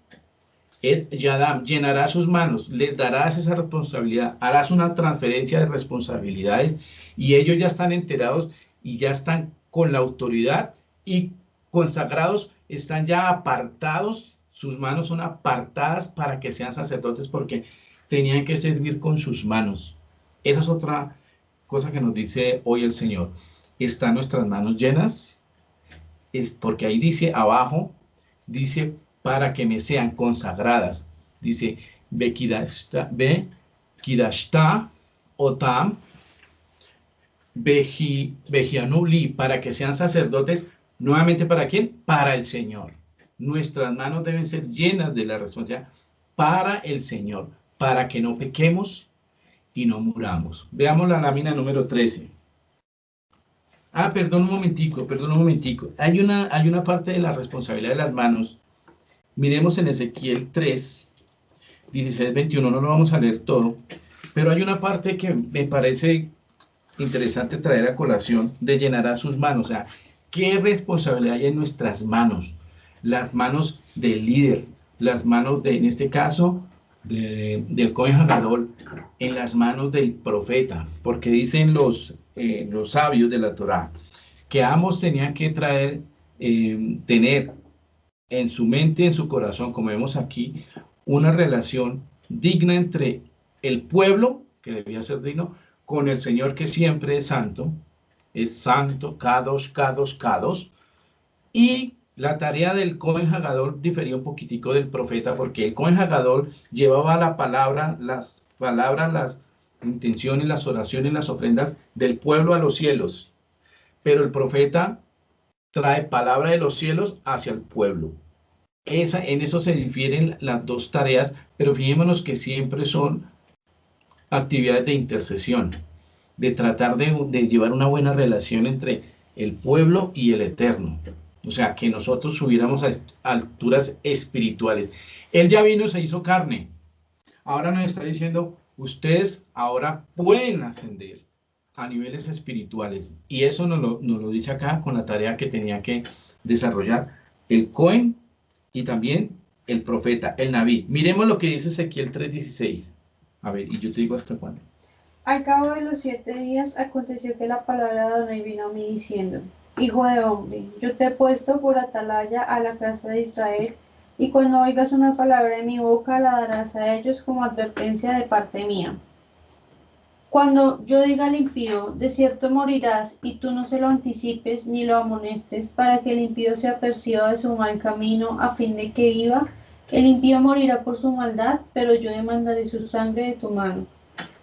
Ed Yadam, llenarás sus manos, les darás esa responsabilidad, harás una transferencia de responsabilidades y ellos ya están enterados y ya están con la autoridad y consagrados, están ya apartados, sus manos son apartadas para que sean sacerdotes porque tenían que servir con sus manos. Esa es otra cosa que nos dice hoy el Señor. ¿Están nuestras manos llenas? Es porque ahí dice abajo, dice para que me sean consagradas. Dice, ve kidashta otam vejianuli, para que sean sacerdotes. Nuevamente, ¿para quién? Para el Señor. Nuestras manos deben ser llenas de la responsabilidad para el Señor, para que no pequemos y no muramos. Veamos la lámina número 13. Perdón un momentico. Hay una parte de la responsabilidad de las manos. Miremos en Ezequiel 3, 16, 21, no lo vamos a leer todo, pero hay una parte que me parece interesante traer a colación de llenará sus manos. O sea, ¿qué responsabilidad hay en nuestras manos? Las manos del líder, las manos de, en este caso, del Cohen Hagadol, en las manos del profeta, porque dicen los sabios de la Torá que ambos tenían que tener en su mente, en su corazón, como vemos aquí, una relación digna entre el pueblo, que debía ser digno, con el Señor que siempre es santo, Kadosh, Kadosh, Kadosh, y la tarea del Cohen Hagadol difería un poquitico del profeta, porque el Cohen Hagadol llevaba la palabra, las palabras, las intenciones, las oraciones, las ofrendas del pueblo a los cielos, pero el profeta trae palabra de los cielos hacia el pueblo. En eso se difieren las dos tareas, pero fijémonos que siempre son actividades de intercesión, de tratar de llevar una buena relación entre el pueblo y el Eterno. O sea, que nosotros subiéramos a alturas espirituales. Él ya vino y se hizo carne. Ahora nos está diciendo, ustedes ahora pueden ascender a niveles espirituales. Y eso nos lo dice acá con la tarea que tenía que desarrollar el Cohen y también el profeta, el Naví. Miremos lo que dice Ezequiel 3:16. A ver, y yo te digo hasta cuándo. Al cabo de los 7 días aconteció que la palabra de Adonai vino a mí diciendo, Hijo de hombre, yo te he puesto por atalaya a la casa de Israel, y cuando oigas una palabra de mi boca la darás a ellos como advertencia de parte mía. Cuando yo diga al impío, de cierto morirás, y tú no se lo anticipes ni lo amonestes, para que el impío se aperciba de su mal camino, a fin de que viva, el impío morirá por su maldad, pero yo demandaré su sangre de tu mano.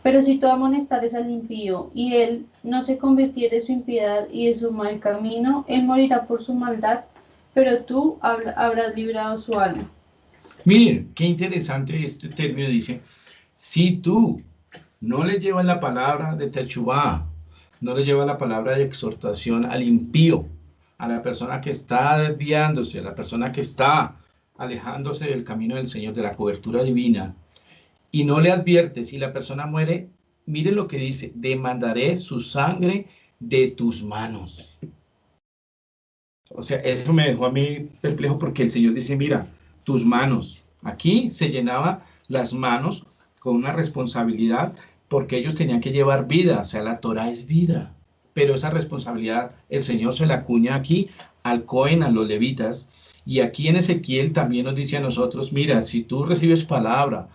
Pero si tú amonestares al impío, y él no se convirtiere de su impiedad y de su mal camino, él morirá por su maldad, pero tú habrás librado su alma. Miren, qué interesante este término. Dice, si tú no le llevas la palabra de Techubá, no le llevas la palabra de exhortación al impío, a la persona que está desviándose, a la persona que está alejándose del camino del Señor, de la cobertura divina, y no le adviertes y la persona muere, miren lo que dice, demandaré su sangre de tus manos. O sea, eso me dejó a mí perplejo porque el Señor dice, mira, tus manos. Aquí se llenaba las manos con una responsabilidad porque ellos tenían que llevar vida, o sea, la Torah es vida. Pero esa responsabilidad el Señor se la acuña aquí al Cohen, a los levitas. Y aquí en Ezequiel también nos dice a nosotros, mira, si tú recibes palabra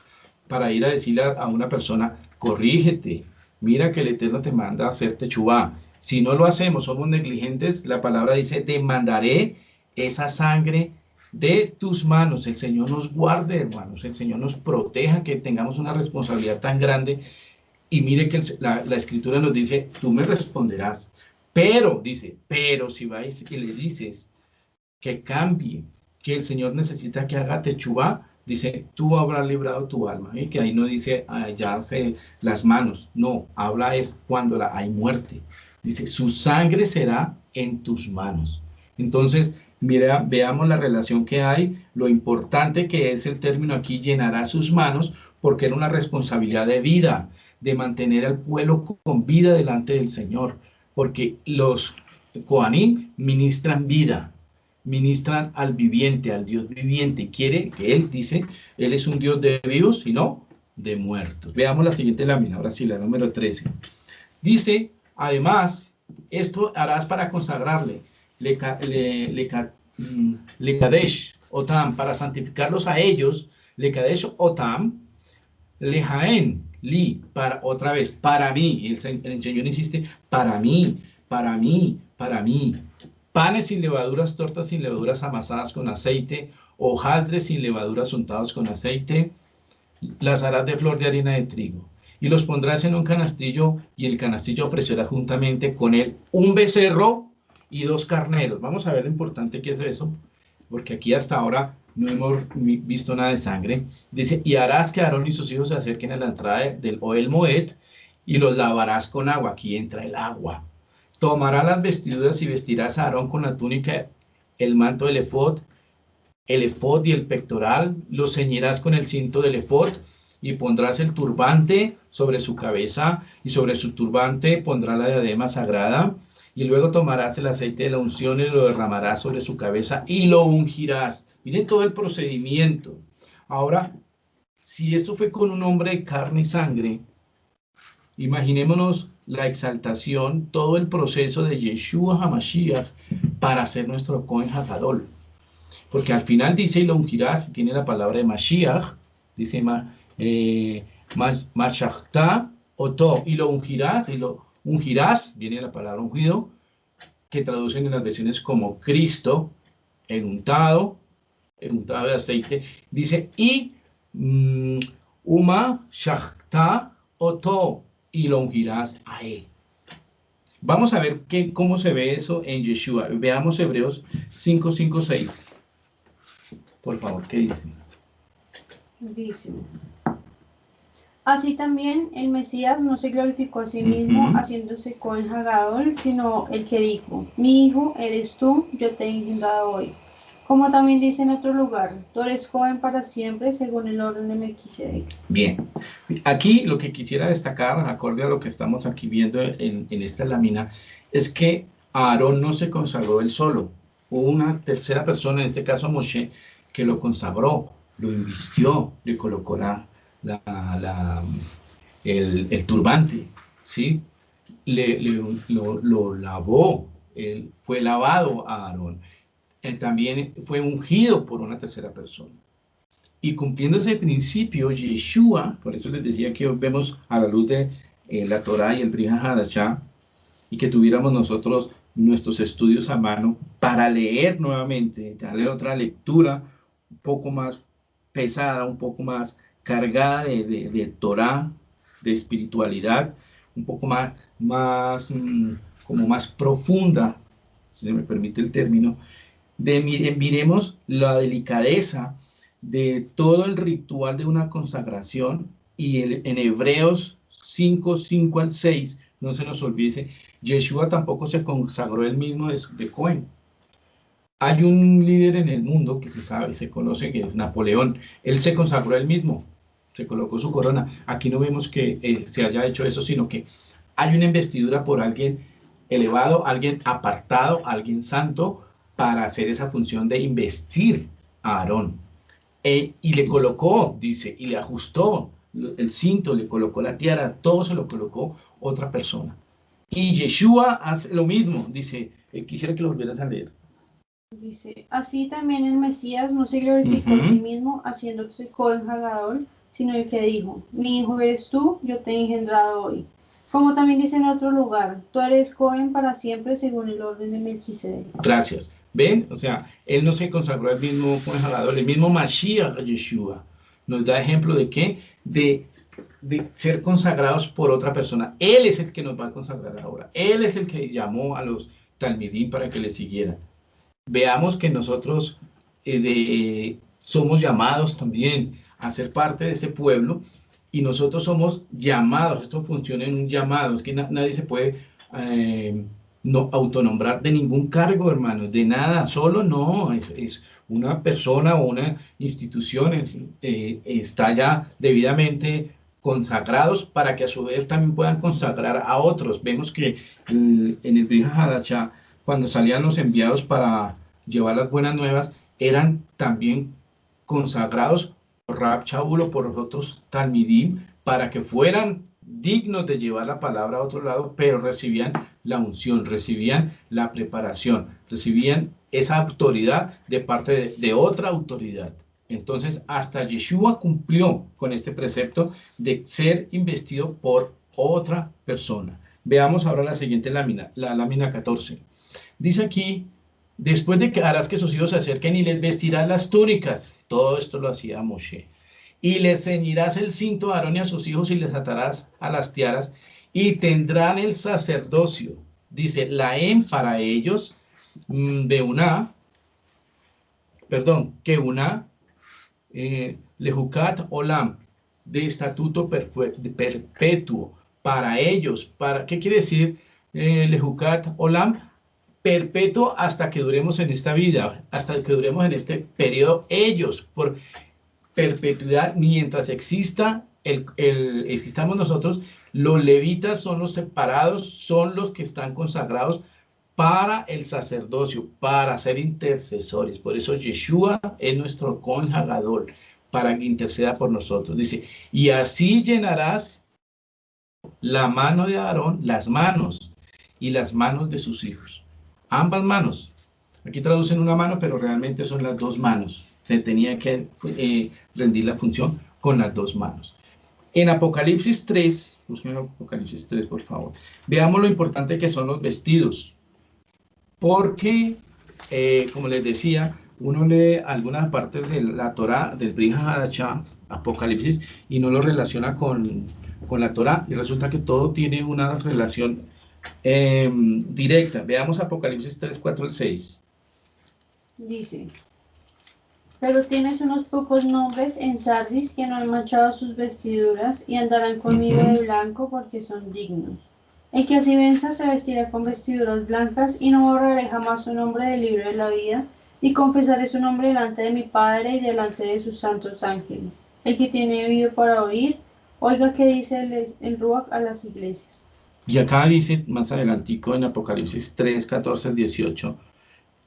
para ir a decirle a una persona, corrígete, mira que el Eterno te manda a hacer techubá. Si no lo hacemos, somos negligentes, la palabra dice, demandaré esa sangre de tus manos. El Señor nos guarde, hermanos, el Señor nos proteja, que tengamos una responsabilidad tan grande. Y mire que la Escritura nos dice, tú me responderás. Pero, dice, pero si vais y le dices que cambie, que el Señor necesita que haga techubá, dice, tú habrás librado tu alma, y que ahí no dice, ya hace las manos, no, habla es cuando hay muerte. Dice, su sangre será en tus manos. Entonces, mira, veamos la relación que hay, lo importante que es el término aquí, llenará sus manos, porque era una responsabilidad de vida, de mantener al pueblo con vida delante del Señor, porque los Kohanim ministran vida, ministran al viviente, al Dios viviente. Quiere que Él dice, Él es un Dios de vivos y no de muertos. Veamos la siguiente lámina, ahora sí, la número 13. Dice, además, esto harás para consagrarle, le kadesh otam, para santificarlos a ellos, le kadesh otam, le jaen, li, para, otra vez, para mí, el Señor insiste, para mí, para mí, para mí. Panes sin levaduras, tortas sin levaduras amasadas con aceite, hojaldres sin levaduras untados con aceite, las harás de flor de harina de trigo. Y los pondrás en un canastillo, y el canastillo ofrecerá juntamente con él un becerro y 2 carneros. Vamos a ver lo importante que es eso, porque aquí hasta ahora no hemos visto nada de sangre. Dice, y harás que Aarón y sus hijos se acerquen a la entrada del Ohel Moed, y los lavarás con agua. Aquí entra el agua. Tomarás las vestiduras y vestirás a Aarón con la túnica, el manto del efod y el pectoral, lo ceñirás con el cinto del efod, y pondrás el turbante sobre su cabeza, y sobre su turbante pondrá la diadema sagrada, y luego tomarás el aceite de la unción y lo derramarás sobre su cabeza y lo ungirás. Miren todo el procedimiento. Ahora, si esto fue con un hombre de carne y sangre, imaginémonos la exaltación, todo el proceso de Yeshua HaMashiach para ser nuestro Kohen HaGadol. Porque al final dice, y lo ungirás, y tiene la palabra de Mashiach, dice Mashachta Oto, y lo ungirás, viene la palabra ungido, que traducen en las versiones como Cristo, el untado de aceite, dice, y Uma Shachta Oto, y lo ungirás a él. Vamos a ver cómo se ve eso en Yeshua. Veamos Hebreos 5:5-6. Por favor, ¿qué dice? Dice, así también el Mesías no se glorificó a sí mismo haciéndose Kohen HaGadol, sino el que dijo, mi hijo eres tú, yo te he engendrado hoy. Como también dice en otro lugar, tú eres Kohen para siempre según el orden de Melquisedec. Bien, aquí lo que quisiera destacar, acorde a lo que estamos aquí viendo en esta lámina, es que Aarón no se consagró él solo. Hubo una tercera persona, en este caso Moshe, que lo consagró, lo invistió, le colocó el turbante, ¿sí? Lo lavó, fue lavado a Aarón. También fue ungido por una tercera persona. Y cumpliendo ese principio, Yeshua, por eso les decía que hoy vemos a la luz de la Torá y el Brit Hadashah, y que tuviéramos nosotros nuestros estudios a mano para leer nuevamente, darle otra lectura un poco más pesada, un poco más cargada de Torá, de espiritualidad, un poco como más profunda, si se me permite el término, miremos la delicadeza de todo el ritual de una consagración, y en Hebreos 5:5-6, no se nos olvide, Yeshua tampoco se consagró él mismo de Cohen. Hay un líder en el mundo que se conoce, que es Napoleón. Él se consagró él mismo, se colocó su corona. Aquí no vemos que se haya hecho eso, sino que hay una investidura por alguien elevado, alguien apartado, alguien santo, para hacer esa función de investir a Aarón. Y le colocó, dice, y le ajustó el cinto, le colocó la tiara, todo se lo colocó otra persona. Y Yeshua hace lo mismo, dice, quisiera que lo volvieras a leer. Dice, así también el Mesías no se glorificó a sí mismo haciéndose Kohen HaGadol, sino el que dijo, mi hijo eres tú, yo te he engendrado hoy. Como también dice en otro lugar, tú eres Cohen para siempre según el orden de Melquisedec. Gracias. ¿Ven? O sea, él no se consagró el mismo Kohen HaGadol, el mismo Mashiach Yeshua. Nos da ejemplo de qué? De ser consagrados por otra persona. Él es el que nos va a consagrar ahora. Él es el que llamó a los talmidim para que le siguieran. Veamos que nosotros somos llamados también a ser parte de este pueblo y nosotros somos llamados, esto funciona en un llamado, es que nadie se puede no autonombrar de ningún cargo, hermanos, de nada, solo no, es una persona o una institución, está ya debidamente consagrados para que a su vez también puedan consagrar a otros. Vemos que en el Brit Hadashah, cuando salían los enviados para llevar las buenas nuevas, eran también consagrados por Rab Shaul o por los otros Talmidim para que fueran dignos de llevar la palabra a otro lado, pero recibían la unción, recibían la preparación, recibían esa autoridad de parte de otra autoridad. Entonces, hasta Yeshua cumplió con este precepto de ser investido por otra persona. Veamos ahora la siguiente lámina, la lámina 14. Dice aquí, después de que harás que sus hijos se acerquen y les vestirás las túnicas. Todo esto lo hacía Moshe. Y les ceñirás el cinto a Aarón y a sus hijos y les atarás a las tiaras y tendrán el sacerdocio. Dice, laem para ellos, Keuna, Lejucat Olam, de estatuto perpetuo para ellos. ¿Qué quiere decir Lejucat Olam? Perpetuo hasta que duremos en esta vida, hasta que duremos en este periodo, ellos, por perpetuidad, mientras existamos nosotros, los levitas son los separados, son los que están consagrados para el sacerdocio, para ser intercesores. Por eso Yeshua es nuestro consagador, para que interceda por nosotros. Dice, y así llenarás la mano de Aarón, las manos y las manos de sus hijos. Ambas manos. Aquí traducen una mano, pero realmente son las dos manos. Se tenía que rendir la función con las dos manos. En Apocalipsis 3, busquen Apocalipsis 3, por favor. Veamos lo importante que son los vestidos. Porque, como les decía, uno lee algunas partes de la Torá, del Brit Hadashah, Apocalipsis, y no lo relaciona con la Torá, y resulta que todo tiene una relación directa. Veamos Apocalipsis 3, 4 al 6. Dice, pero tienes unos pocos nombres en Sardis que no han manchado sus vestiduras y andarán conmigo de blanco porque son dignos. El que así venza se vestirá con vestiduras blancas y no borraré jamás su nombre del libro de la vida y confesaré su nombre delante de mi Padre y delante de sus santos ángeles. El que tiene oído para oír, oiga qué dice el Ruach a las iglesias. Y acá dice más adelantico en Apocalipsis 3, 14 al 18,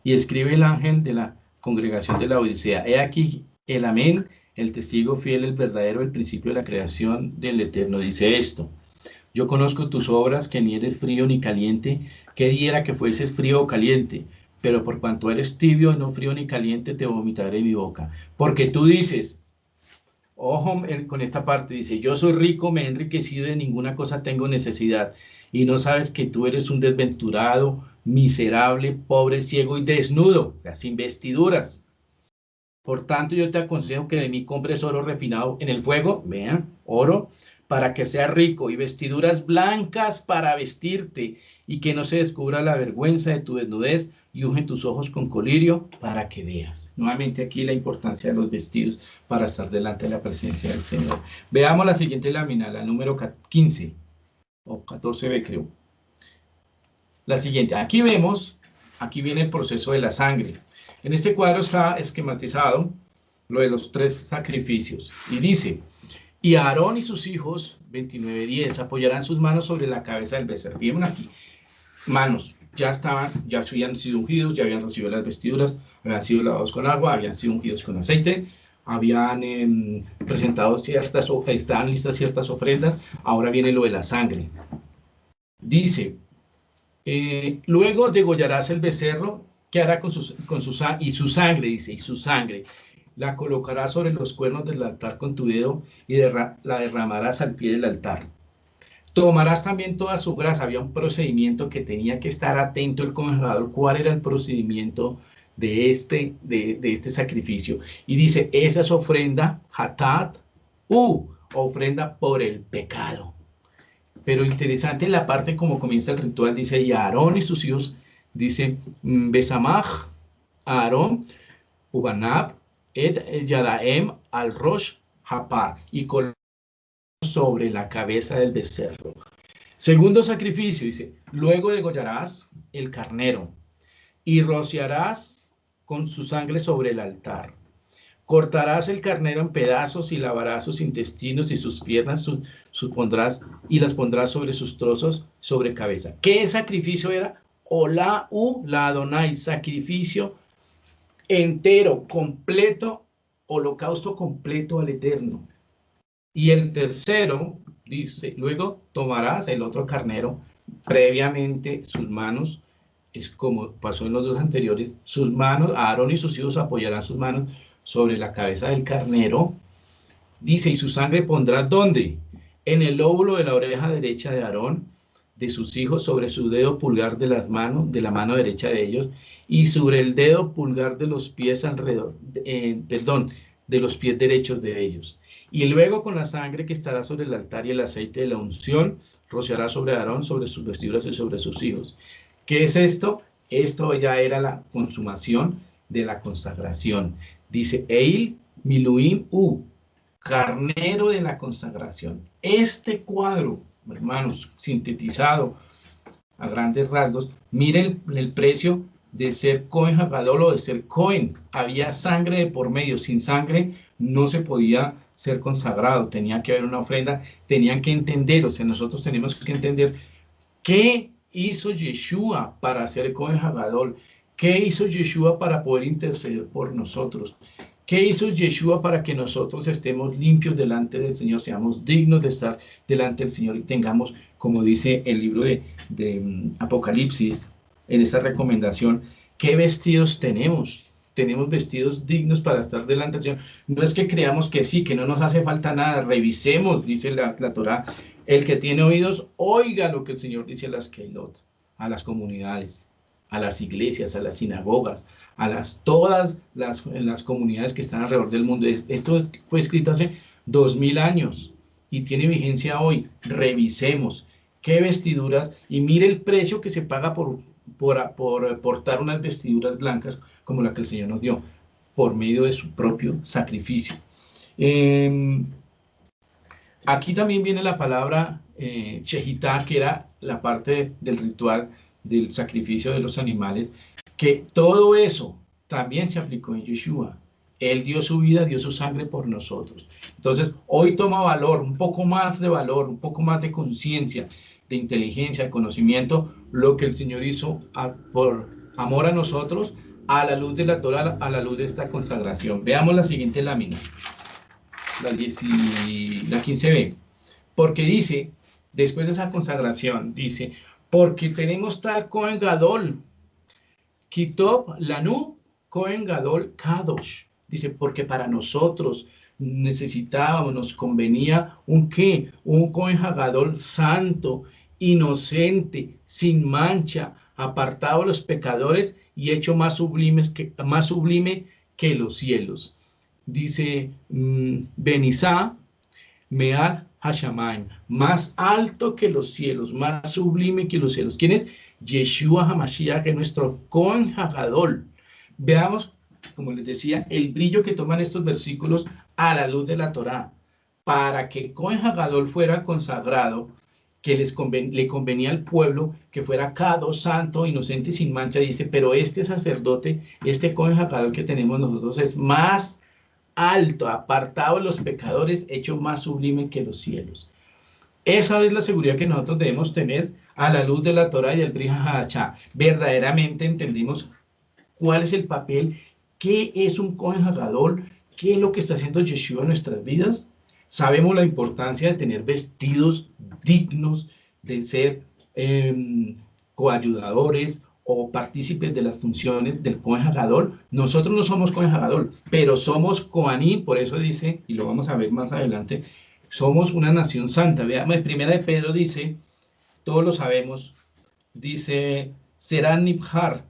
y escribe el ángel de la congregación de la Odisea, he aquí el amén, el testigo fiel, el verdadero, el principio de la creación del Eterno, dice esto, yo conozco tus obras, que ni eres frío ni caliente, que diera que fueses frío o caliente, pero por cuanto eres tibio, no frío ni caliente, te vomitaré de mi boca, porque tú dices, ojo con esta parte, dice, yo soy rico, me he enriquecido, de ninguna cosa tengo necesidad, y no sabes que tú eres un desventurado, miserable, pobre, ciego y desnudo, sin vestiduras. Por tanto, yo te aconsejo que de mí compres oro refinado en el fuego, vean, oro, para que seas rico, y vestiduras blancas para vestirte, y que no se descubra la vergüenza de tu desnudez, y unge tus ojos con colirio para que veas. Nuevamente aquí la importancia de los vestidos para estar delante de la presencia del Señor. Veamos la siguiente lámina, la número 15, o 14b creo. La siguiente, aquí vemos, aquí viene el proceso de la sangre. En este cuadro está esquematizado lo de los 3 sacrificios. Y dice, y Aarón y sus hijos, 29:10, apoyarán sus manos sobre la cabeza del becerro. Fíjense aquí, manos, ya habían sido ungidos, ya habían recibido las vestiduras, habían sido lavados con agua, habían sido ungidos con aceite, habían presentado estaban listas ciertas ofrendas, ahora viene lo de la sangre. Dice, luego degollarás el becerro, ¿qué hará con su sangre? Dice, y su sangre la colocarás sobre los cuernos del altar con tu dedo y la derramarás al pie del altar. Tomarás también toda su grasa. Había un procedimiento que tenía que estar atento el congelador. ¿Cuál era el procedimiento de este sacrificio? Y dice, esa es ofrenda, hatat, ofrenda por el pecado. Pero interesante la parte como comienza el ritual, dice, y Aarón y sus hijos, dice, Besamaj, Aarón, Ubanab, et yadaem al rosh hapar, y colocó sobre la cabeza del becerro. Segundo sacrificio, dice, luego degollarás el carnero y rociarás con su sangre sobre el altar. Cortarás el carnero en pedazos y lavarás sus intestinos y sus piernas, y las pondrás sobre sus trozos sobre cabeza. ¿Qué sacrificio era? Olá la Adonai, sacrificio entero, completo, holocausto completo al Eterno. Y el tercero, dice, luego tomarás el otro carnero, previamente sus manos, es como pasó en los dos anteriores, sus manos, Aarón y sus hijos apoyarán sus manos sobre la cabeza del carnero, dice, y su sangre pondrá, ¿dónde? En el lóbulo de la oreja derecha de Aarón, de sus hijos, sobre su dedo pulgar de las manos, de la mano derecha de ellos, y sobre el dedo pulgar de los pies alrededor, de los pies derechos de ellos. Y luego con la sangre que estará sobre el altar y el aceite de la unción, rociará sobre Aarón, sobre sus vestiduras y sobre sus hijos. ¿Qué es esto? Esto ya era la consumación de la consagración. Dice, Eil Miluim U, carnero de la consagración. Este cuadro, hermanos, sintetizado a grandes rasgos, miren el precio de ser Cohen Hagadol o de ser Cohen. Había sangre de por medio, sin sangre no se podía ser consagrado, tenía que haber una ofrenda, tenían que entender, o sea, nosotros tenemos que entender qué hizo Yeshua para ser Cohen Hagadol, qué hizo Yeshua para poder interceder por nosotros, qué hizo Yeshua para que nosotros estemos limpios delante del Señor, seamos dignos de estar delante del Señor y tengamos, como dice el libro de Apocalipsis, en esta recomendación, qué vestidos tenemos. Tenemos vestidos dignos para estar delante del Señor. No es que creamos que sí, que no nos hace falta nada. Revisemos, dice la Torá. El que tiene oídos, oiga lo que el Señor dice a las Keilot, a las comunidades, a las iglesias, a las sinagogas, a todas las comunidades que están alrededor del mundo. Esto fue escrito hace 2000 años y tiene vigencia hoy. Revisemos qué vestiduras y mire el precio que se paga por portar unas vestiduras blancas como la que el Señor nos dio, por medio de su propio sacrificio. Aquí también viene la palabra Shehitá, que era la parte del ritual del sacrificio de los animales, que todo eso también se aplicó en Yeshua. Él dio su vida, dio su sangre por nosotros. Entonces, hoy toma valor, un poco más de valor, un poco más de conciencia, de inteligencia, de conocimiento, lo que el Señor hizo por amor a nosotros, a la luz de la Torá, a la luz de esta consagración. Veamos la siguiente lámina, la 15b, porque dice, después de esa consagración, dice, porque tenemos tal Cohen Gadol, Kitov Lanu, Cohen Gadol Kadosh, dice, porque para nosotros necesitábamos, nos convenía un ¿qué? Un Cohen Gadol santo, inocente, sin mancha, apartado de los pecadores y hecho más sublime que los cielos. Dice Benizá Meal Hashamayim, más alto que los cielos, más sublime que los cielos. ¿Quién es? Yeshua HaMashiach, que es nuestro Cohen Hagadol. Veamos, como les decía, el brillo que toman estos versículos a la luz de la Torá. Para que Cohen Hagadol fuera consagrado, que le convenía al pueblo que fuera cada santo, inocente y sin mancha, dice, pero este sacerdote, este Cohen Hagadol que tenemos nosotros es más alto, apartado de los pecadores, hecho más sublime que los cielos. Esa es la seguridad que nosotros debemos tener a la luz de la Torá y el Brit Hadashah. Verdaderamente entendimos cuál es el papel, qué es un Cohen Hagadol, qué es lo que está haciendo Yeshua en nuestras vidas. Sabemos la importancia de tener vestidos dignos, de ser coayudadores o partícipes de las funciones del Cohen Hagadol. Nosotros no somos Cohen Hagadol, pero somos Coanim, por eso dice, y lo vamos a ver más adelante, somos una nación santa. Veamos, en primera de Pedro dice, todos lo sabemos, dice, será Nibhar,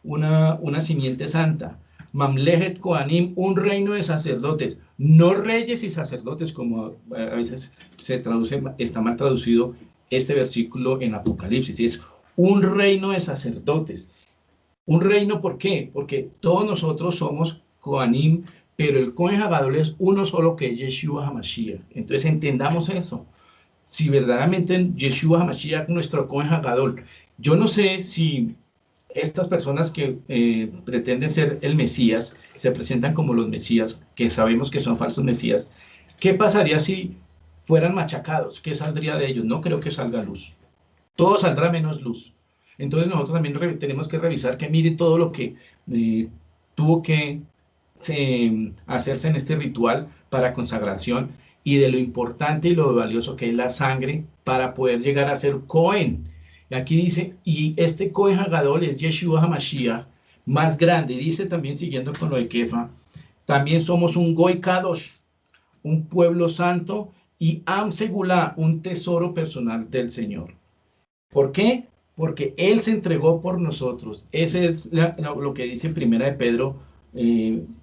una simiente santa, Mamlejet Kohanim, un reino de sacerdotes, no reyes y sacerdotes, como a veces se traduce, está mal traducido este versículo en Apocalipsis, es un reino de sacerdotes. Un reino, ¿por qué? Porque todos nosotros somos Kohanim, pero el Cohen Hagadol es uno solo, que es Yeshua HaMashiach. Entonces entendamos eso. Si verdaderamente Yeshua HaMashiach, nuestro Cohen Hagadol, yo no sé si estas personas que pretenden ser el Mesías, se presentan como los Mesías, que sabemos que son falsos Mesías, ¿qué pasaría si fueran machacados? ¿Qué saldría de ellos? No creo que salga luz. Todo saldrá menos luz. Entonces nosotros también tenemos que revisar que mire todo lo que tuvo que hacerse en este ritual para consagración, y de lo importante y lo valioso que es la sangre para poder llegar a ser Cohen. Y aquí dice, y este Cohen Hagadol es Yeshua HaMashiach, más grande. Dice también, siguiendo con lo de Kefa, también somos un Goy Kadosh, un pueblo santo, y Am Segulá, un tesoro personal del Señor. ¿Por qué? Porque Él se entregó por nosotros. Ese es lo que dice Primera de Pedro,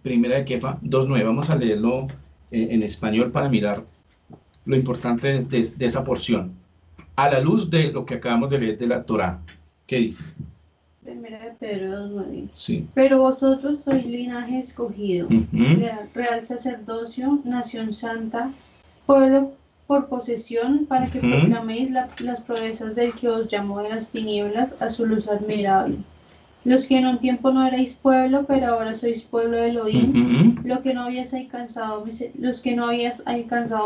Primera de Kefa 2.9. Vamos a leerlo en español para mirar lo importante de esa porción. A la luz de lo que acabamos de leer de la Torá. ¿Qué dice? Primera de Pedro 2:9. Sí. Pero vosotros sois linaje escogido, Uh-huh. real sacerdocio, nación santa, pueblo por posesión, para que Uh-huh. proclaméis las proezas del que os llamó de las tinieblas a su luz admirable. Los que en un tiempo no erais pueblo, pero ahora sois pueblo de Elohim, Uh-huh. los que no habíais alcanzado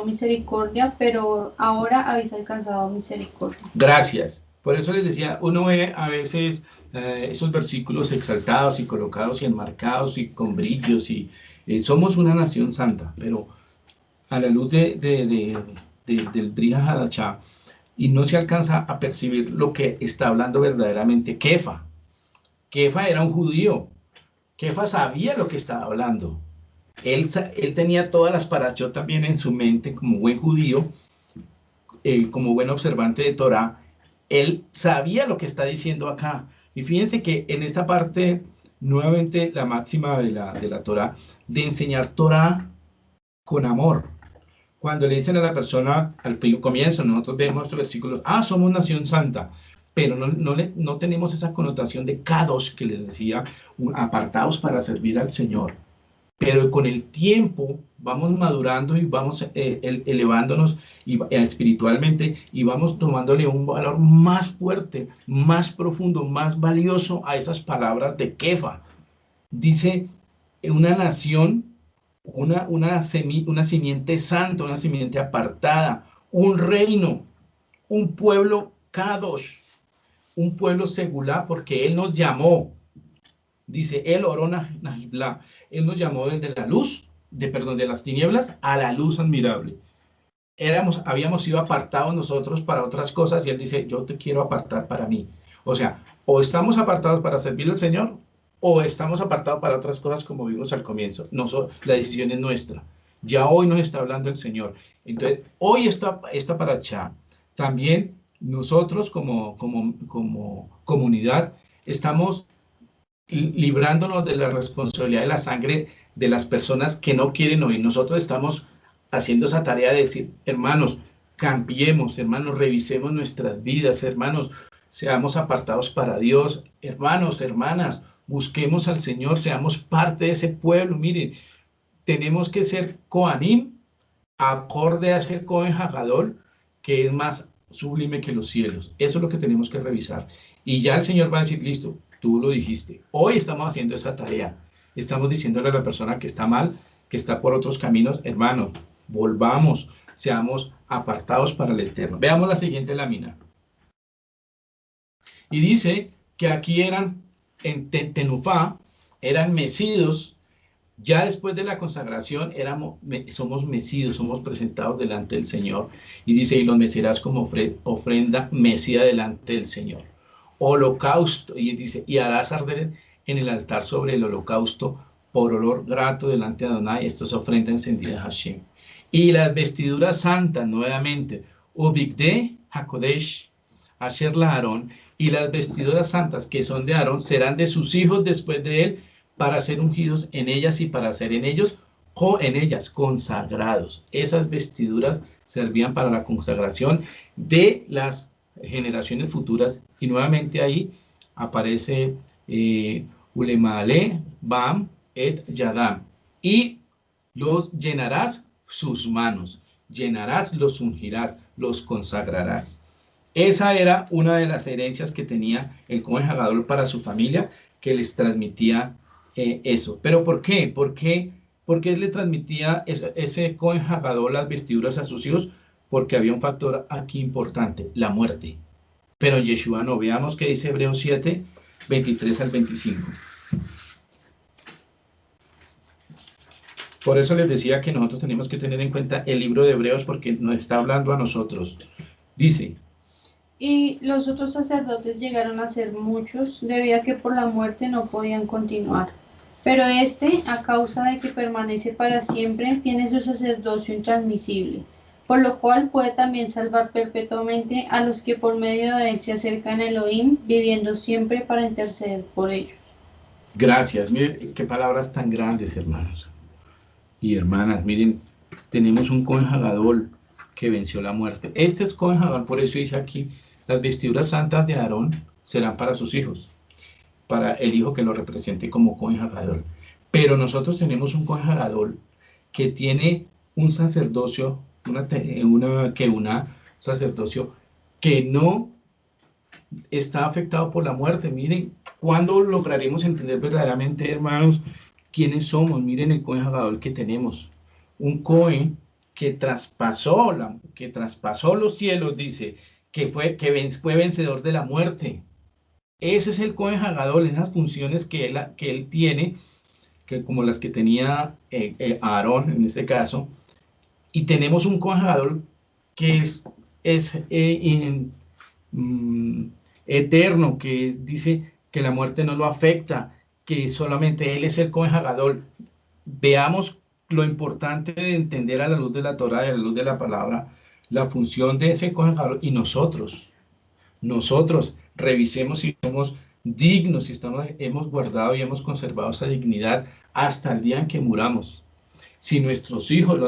misericordia, pero ahora habéis alcanzado misericordia. Gracias. Por eso les decía, uno ve a veces esos versículos exaltados y colocados y enmarcados y con brillos, y somos una nación santa, pero a la luz del Brit Hadashah, y no se alcanza a percibir lo que está hablando verdaderamente Kefa. Kefa era un judío. Kefa sabía lo que estaba hablando. Él tenía todas las parashot también en su mente como buen judío, como buen observante de Torah. Él sabía lo que está diciendo acá. Y fíjense que en esta parte, nuevamente la máxima de la Torah, de enseñar Torah con amor. Cuando le dicen a la persona al comienzo, nosotros vemos estos versículos, somos nación santa, pero no tenemos esa connotación de kadosh que les decía, apartados para servir al Señor. Pero con el tiempo vamos madurando y vamos elevándonos espiritualmente, y vamos tomándole un valor más fuerte, más profundo, más valioso a esas palabras de Kefa. Dice, una nación, una simiente santa, una simiente apartada, un reino, un pueblo kadosh, un pueblo segulá, porque Él nos llamó. Dice, Él oró Nahibla. Él nos llamó desde la luz, de las tinieblas a la luz admirable. Habíamos sido apartados nosotros para otras cosas, y Él dice, yo te quiero apartar para mí. O sea, o estamos apartados para servir al Señor, o estamos apartados para otras cosas, como vimos al comienzo. La decisión es nuestra. Ya hoy nos está hablando el Señor. Entonces, hoy esta parashá, también nosotros como comunidad, estamos librándonos de la responsabilidad de la sangre de las personas que no quieren oír. Nosotros estamos haciendo esa tarea de decir, hermanos, cambiemos, hermanos, revisemos nuestras vidas, hermanos, seamos apartados para Dios, hermanos, hermanas, busquemos al Señor, seamos parte de ese pueblo. Miren, tenemos que ser Kohanim, acorde a ser Cohen Hagadol, que es más sublime que los cielos. Eso es lo que tenemos que revisar. Y ya el Señor va a decir, listo, tú lo dijiste. Hoy estamos haciendo esa tarea. Estamos diciéndole a la persona que está mal, que está por otros caminos, hermanos, volvamos, seamos apartados para el Eterno. Veamos la siguiente lámina. Y dice que aquí eran, en Tenufá, eran mecidos. Ya después de la consagración somos mecidos, somos presentados delante del Señor. Y dice, y los mecerás como ofrenda mecida delante del Señor. Holocausto, y dice, y harás arder en el altar sobre el holocausto por olor grato delante de Adonai. Esto es ofrenda encendida a Hashem. Y las vestiduras santas, nuevamente, ubigde hakodesh asher la Aarón, y las vestiduras santas que son de Aarón serán de sus hijos después de él, para ser ungidos en ellas y para ser en ellas consagrados. Esas vestiduras servían para la consagración de las generaciones futuras, y nuevamente ahí aparece Ulemale, Bam, et Yadam. Y los llenarás sus manos, llenarás, los ungirás, los consagrarás. Esa era una de las herencias que tenía el Cohen Hagadol para su familia, que les transmitía eso. ¿Pero por qué? ¿Por qué le transmitía ese Cohen Hagadol las vestiduras a sus hijos? Porque había un factor aquí importante, la muerte. Pero en Yeshua no. Veamos qué dice Hebreos 7, 23 al 25. Por eso les decía que nosotros tenemos que tener en cuenta el libro de Hebreos porque nos está hablando a nosotros. Dice: Y los otros sacerdotes llegaron a ser muchos, debido a que por la muerte no podían continuar. Pero este, a causa de que permanece para siempre, tiene su sacerdocio intransmisible, por lo cual puede también salvar perpetuamente a los que por medio de él se acercan a Elohim, viviendo siempre para interceder por ellos. Gracias. Miren qué palabras tan grandes, hermanos y hermanas. Miren, tenemos un Cohen Hagadol que venció la muerte. Este es Cohen Hagadol, por eso dice aquí: las vestiduras santas de Aarón serán para sus hijos, para el hijo que lo represente como Cohen Hagadol. Pero nosotros tenemos un Cohen Hagadol que tiene un sacerdocio, sacerdocio que no está afectado por la muerte. Miren, ¿cuándo lograremos entender verdaderamente, hermanos, quiénes somos? Miren el Cohen Hagadol que tenemos. Un Cohen que traspasó los cielos, dice, que fue vencedor de la muerte. Ese es el Cohen Hagadol, esas funciones que él tiene, que como las que tenía Aarón en este caso. Y tenemos un Cohen Hagadol que es eterno, que dice que la muerte no lo afecta, que solamente él es el Cohen Hagadol. Veamos lo importante de entender a la luz de la Torá y a la luz de la palabra la función de ese Cohen Hagadol. Y nosotros revisemos si somos dignos, si hemos guardado y hemos conservado esa dignidad hasta el día en que muramos. Si nuestros hijos,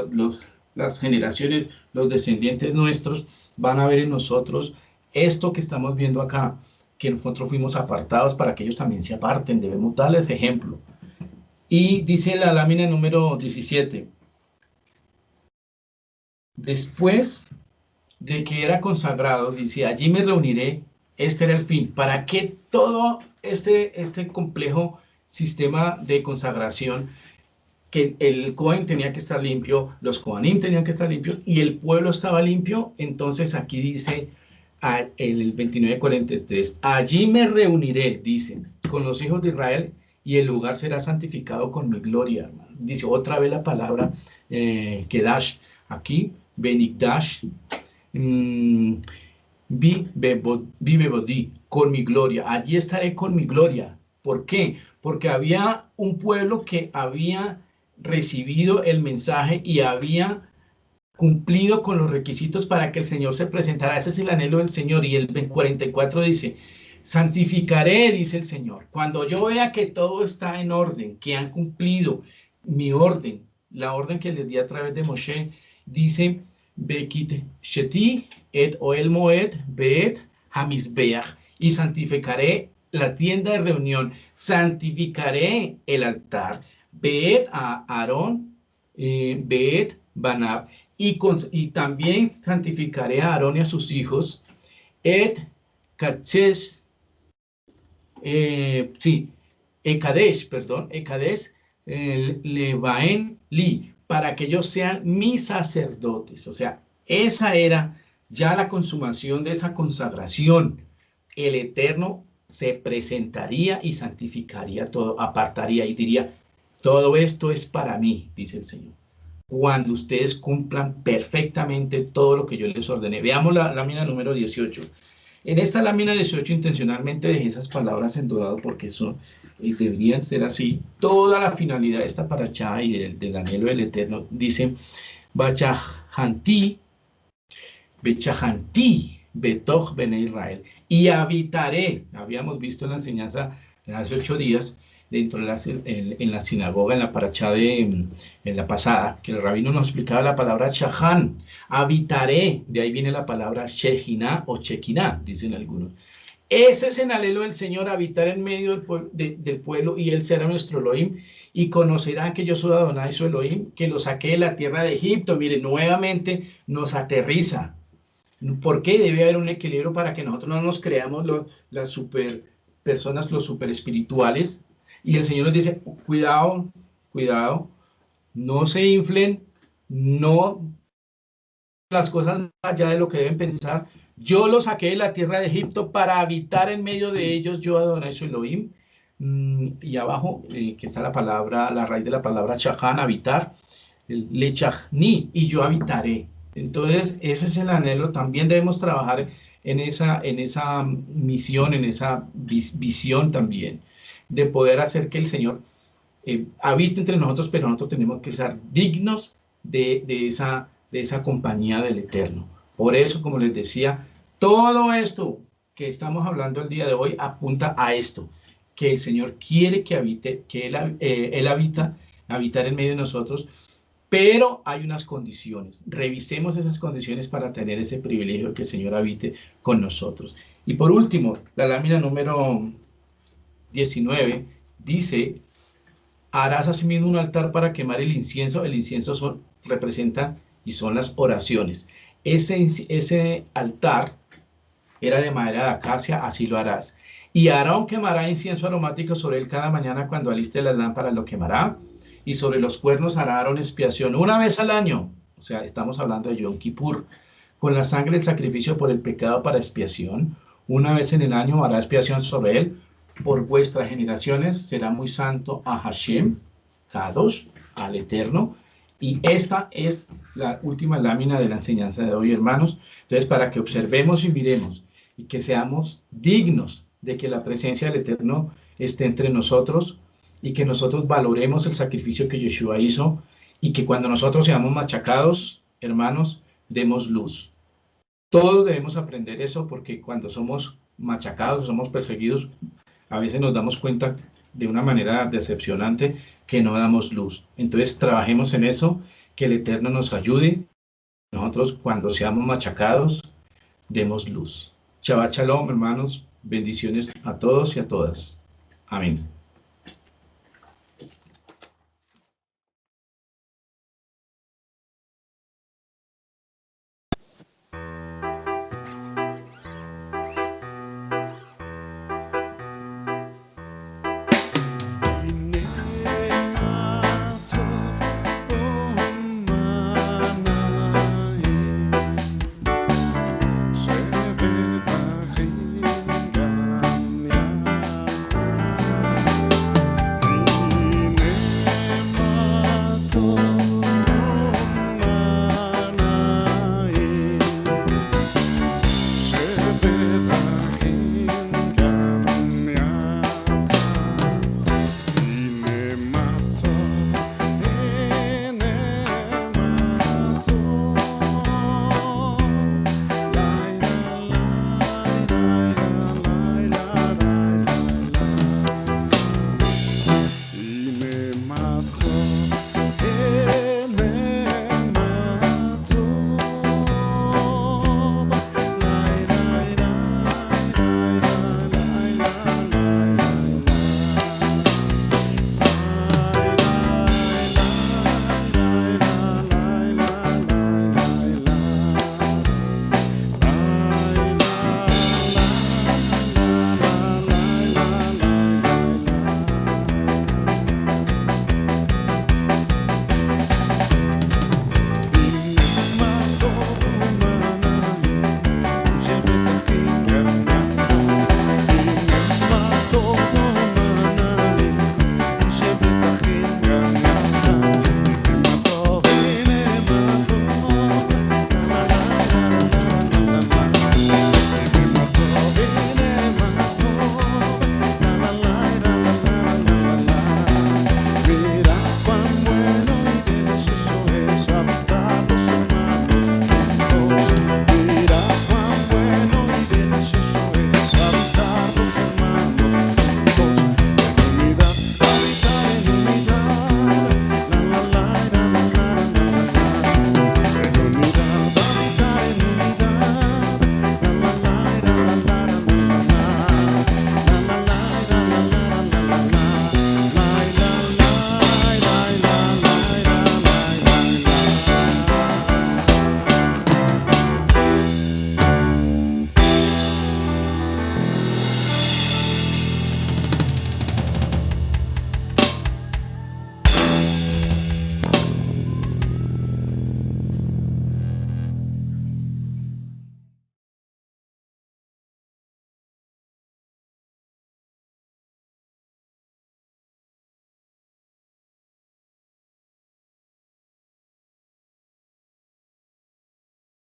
las generaciones, los descendientes nuestros van a ver en nosotros esto que estamos viendo acá, que nosotros fuimos apartados para que ellos también se aparten. Debemos darles ejemplo. Y dice la lámina número 17: después de que era consagrado, dice, allí me reuniré. Este era el fin. ¿Para qué todo este complejo sistema de consagración? Que el Cohen tenía que estar limpio, los Cohanim tenían que estar limpios y el pueblo estaba limpio. Entonces aquí dice el 29:43, allí me reuniré, dice, con los hijos de Israel, y el lugar será santificado con mi gloria, hermano. Dice otra vez la palabra Kedash, aquí, Benigdash, Bebodí, con mi gloria, allí estaré con mi gloria. ¿Por qué? Porque había un pueblo que había recibido el mensaje y había cumplido con los requisitos para que el Señor se presentara. Ese es el anhelo del Señor. Y el 44 dice, santificaré, dice el Señor, cuando yo vea que todo está en orden, que han cumplido mi orden, la orden que les di a través de Moshe. Dice, Bekit Sheti et Oel Moed Beet Hamizbeach, y santificaré la tienda de reunión, santificaré el altar, Beet a Aarón, Beet Banab, y también santificaré a Aarón y a sus hijos, et Kadesh, Ekadesh, Levaen Li, para que ellos sean mis sacerdotes. O sea, esa era ya la consumación de esa consagración. El Eterno se presentaría y santificaría todo, apartaría y diría, todo esto es para mí, dice el Señor, cuando ustedes cumplan perfectamente todo lo que yo les ordené. Veamos la lámina número 18. En esta lámina 18 intencionalmente dejé esas palabras en dorado porque son, deberían ser así. Toda la finalidad de esta parachá y del anhelo del Eterno dice, Bachahanti, Betoch Bene Israel, y habitaré. Habíamos visto en la enseñanza de hace 8 días, dentro de en la sinagoga, en la parachá en la pasada, que el rabino nos explicaba la palabra Shahan, habitaré, de ahí viene la palabra Shekinah o Shekinah, dicen algunos. Ese es el anhelo del Señor, habitar en medio del pueblo, y Él será nuestro Elohim, y conocerán que yo soy Adonai, su Elohim, que lo saqué de la tierra de Egipto. Mire, nuevamente nos aterriza. ¿Por qué? Debe haber un equilibrio para que nosotros no nos creamos las super personas, los super espirituales. Y el Señor nos dice, cuidado, cuidado, no se inflen, no las cosas más allá de lo que deben pensar. Yo los saqué de la tierra de Egipto para habitar en medio de ellos, yo Adonai su Elohim. Y abajo, que está la palabra, la raíz de la palabra chaján, habitar, lechachni, y yo habitaré. Entonces, ese es el anhelo. También debemos trabajar en esa misión, en esa visión también, de poder hacer que el Señor habite entre nosotros, pero nosotros tenemos que ser dignos de esa compañía del Eterno. Por eso, como les decía, todo esto que estamos hablando el día de hoy apunta a esto, que el Señor quiere que habite, que Él habitar en medio de nosotros, pero hay unas condiciones. Revisemos esas condiciones para tener ese privilegio de que el Señor habite con nosotros. Y por último, la lámina número 19 dice: harás asimismo un altar para quemar el incienso. El incienso representa y son las oraciones. Ese altar era de madera de acacia, así lo harás. Y Aarón quemará incienso aromático sobre él cada mañana cuando aliste las lámparas, lo quemará. Y sobre los cuernos hará Aarón expiación una vez al año. O sea, estamos hablando de Yom Kippur. Con la sangre del sacrificio por el pecado para expiación. Una vez en el año hará expiación sobre él. Por vuestras generaciones será muy santo a Hashem, Kadosh, al Eterno. Y esta es la última lámina de la enseñanza de hoy, hermanos. Entonces, para que observemos y miremos y que seamos dignos de que la presencia del Eterno esté entre nosotros, y que nosotros valoremos el sacrificio que Yeshua hizo, y que cuando nosotros seamos machacados, hermanos, demos luz. Todos debemos aprender eso, porque cuando somos machacados, somos perseguidos, a veces nos damos cuenta de una manera decepcionante que no damos luz. Entonces, trabajemos en eso, que el Eterno nos ayude. Nosotros, cuando seamos machacados, demos luz. Shabbat Shalom, hermanos. Bendiciones a todos y a todas. Amén.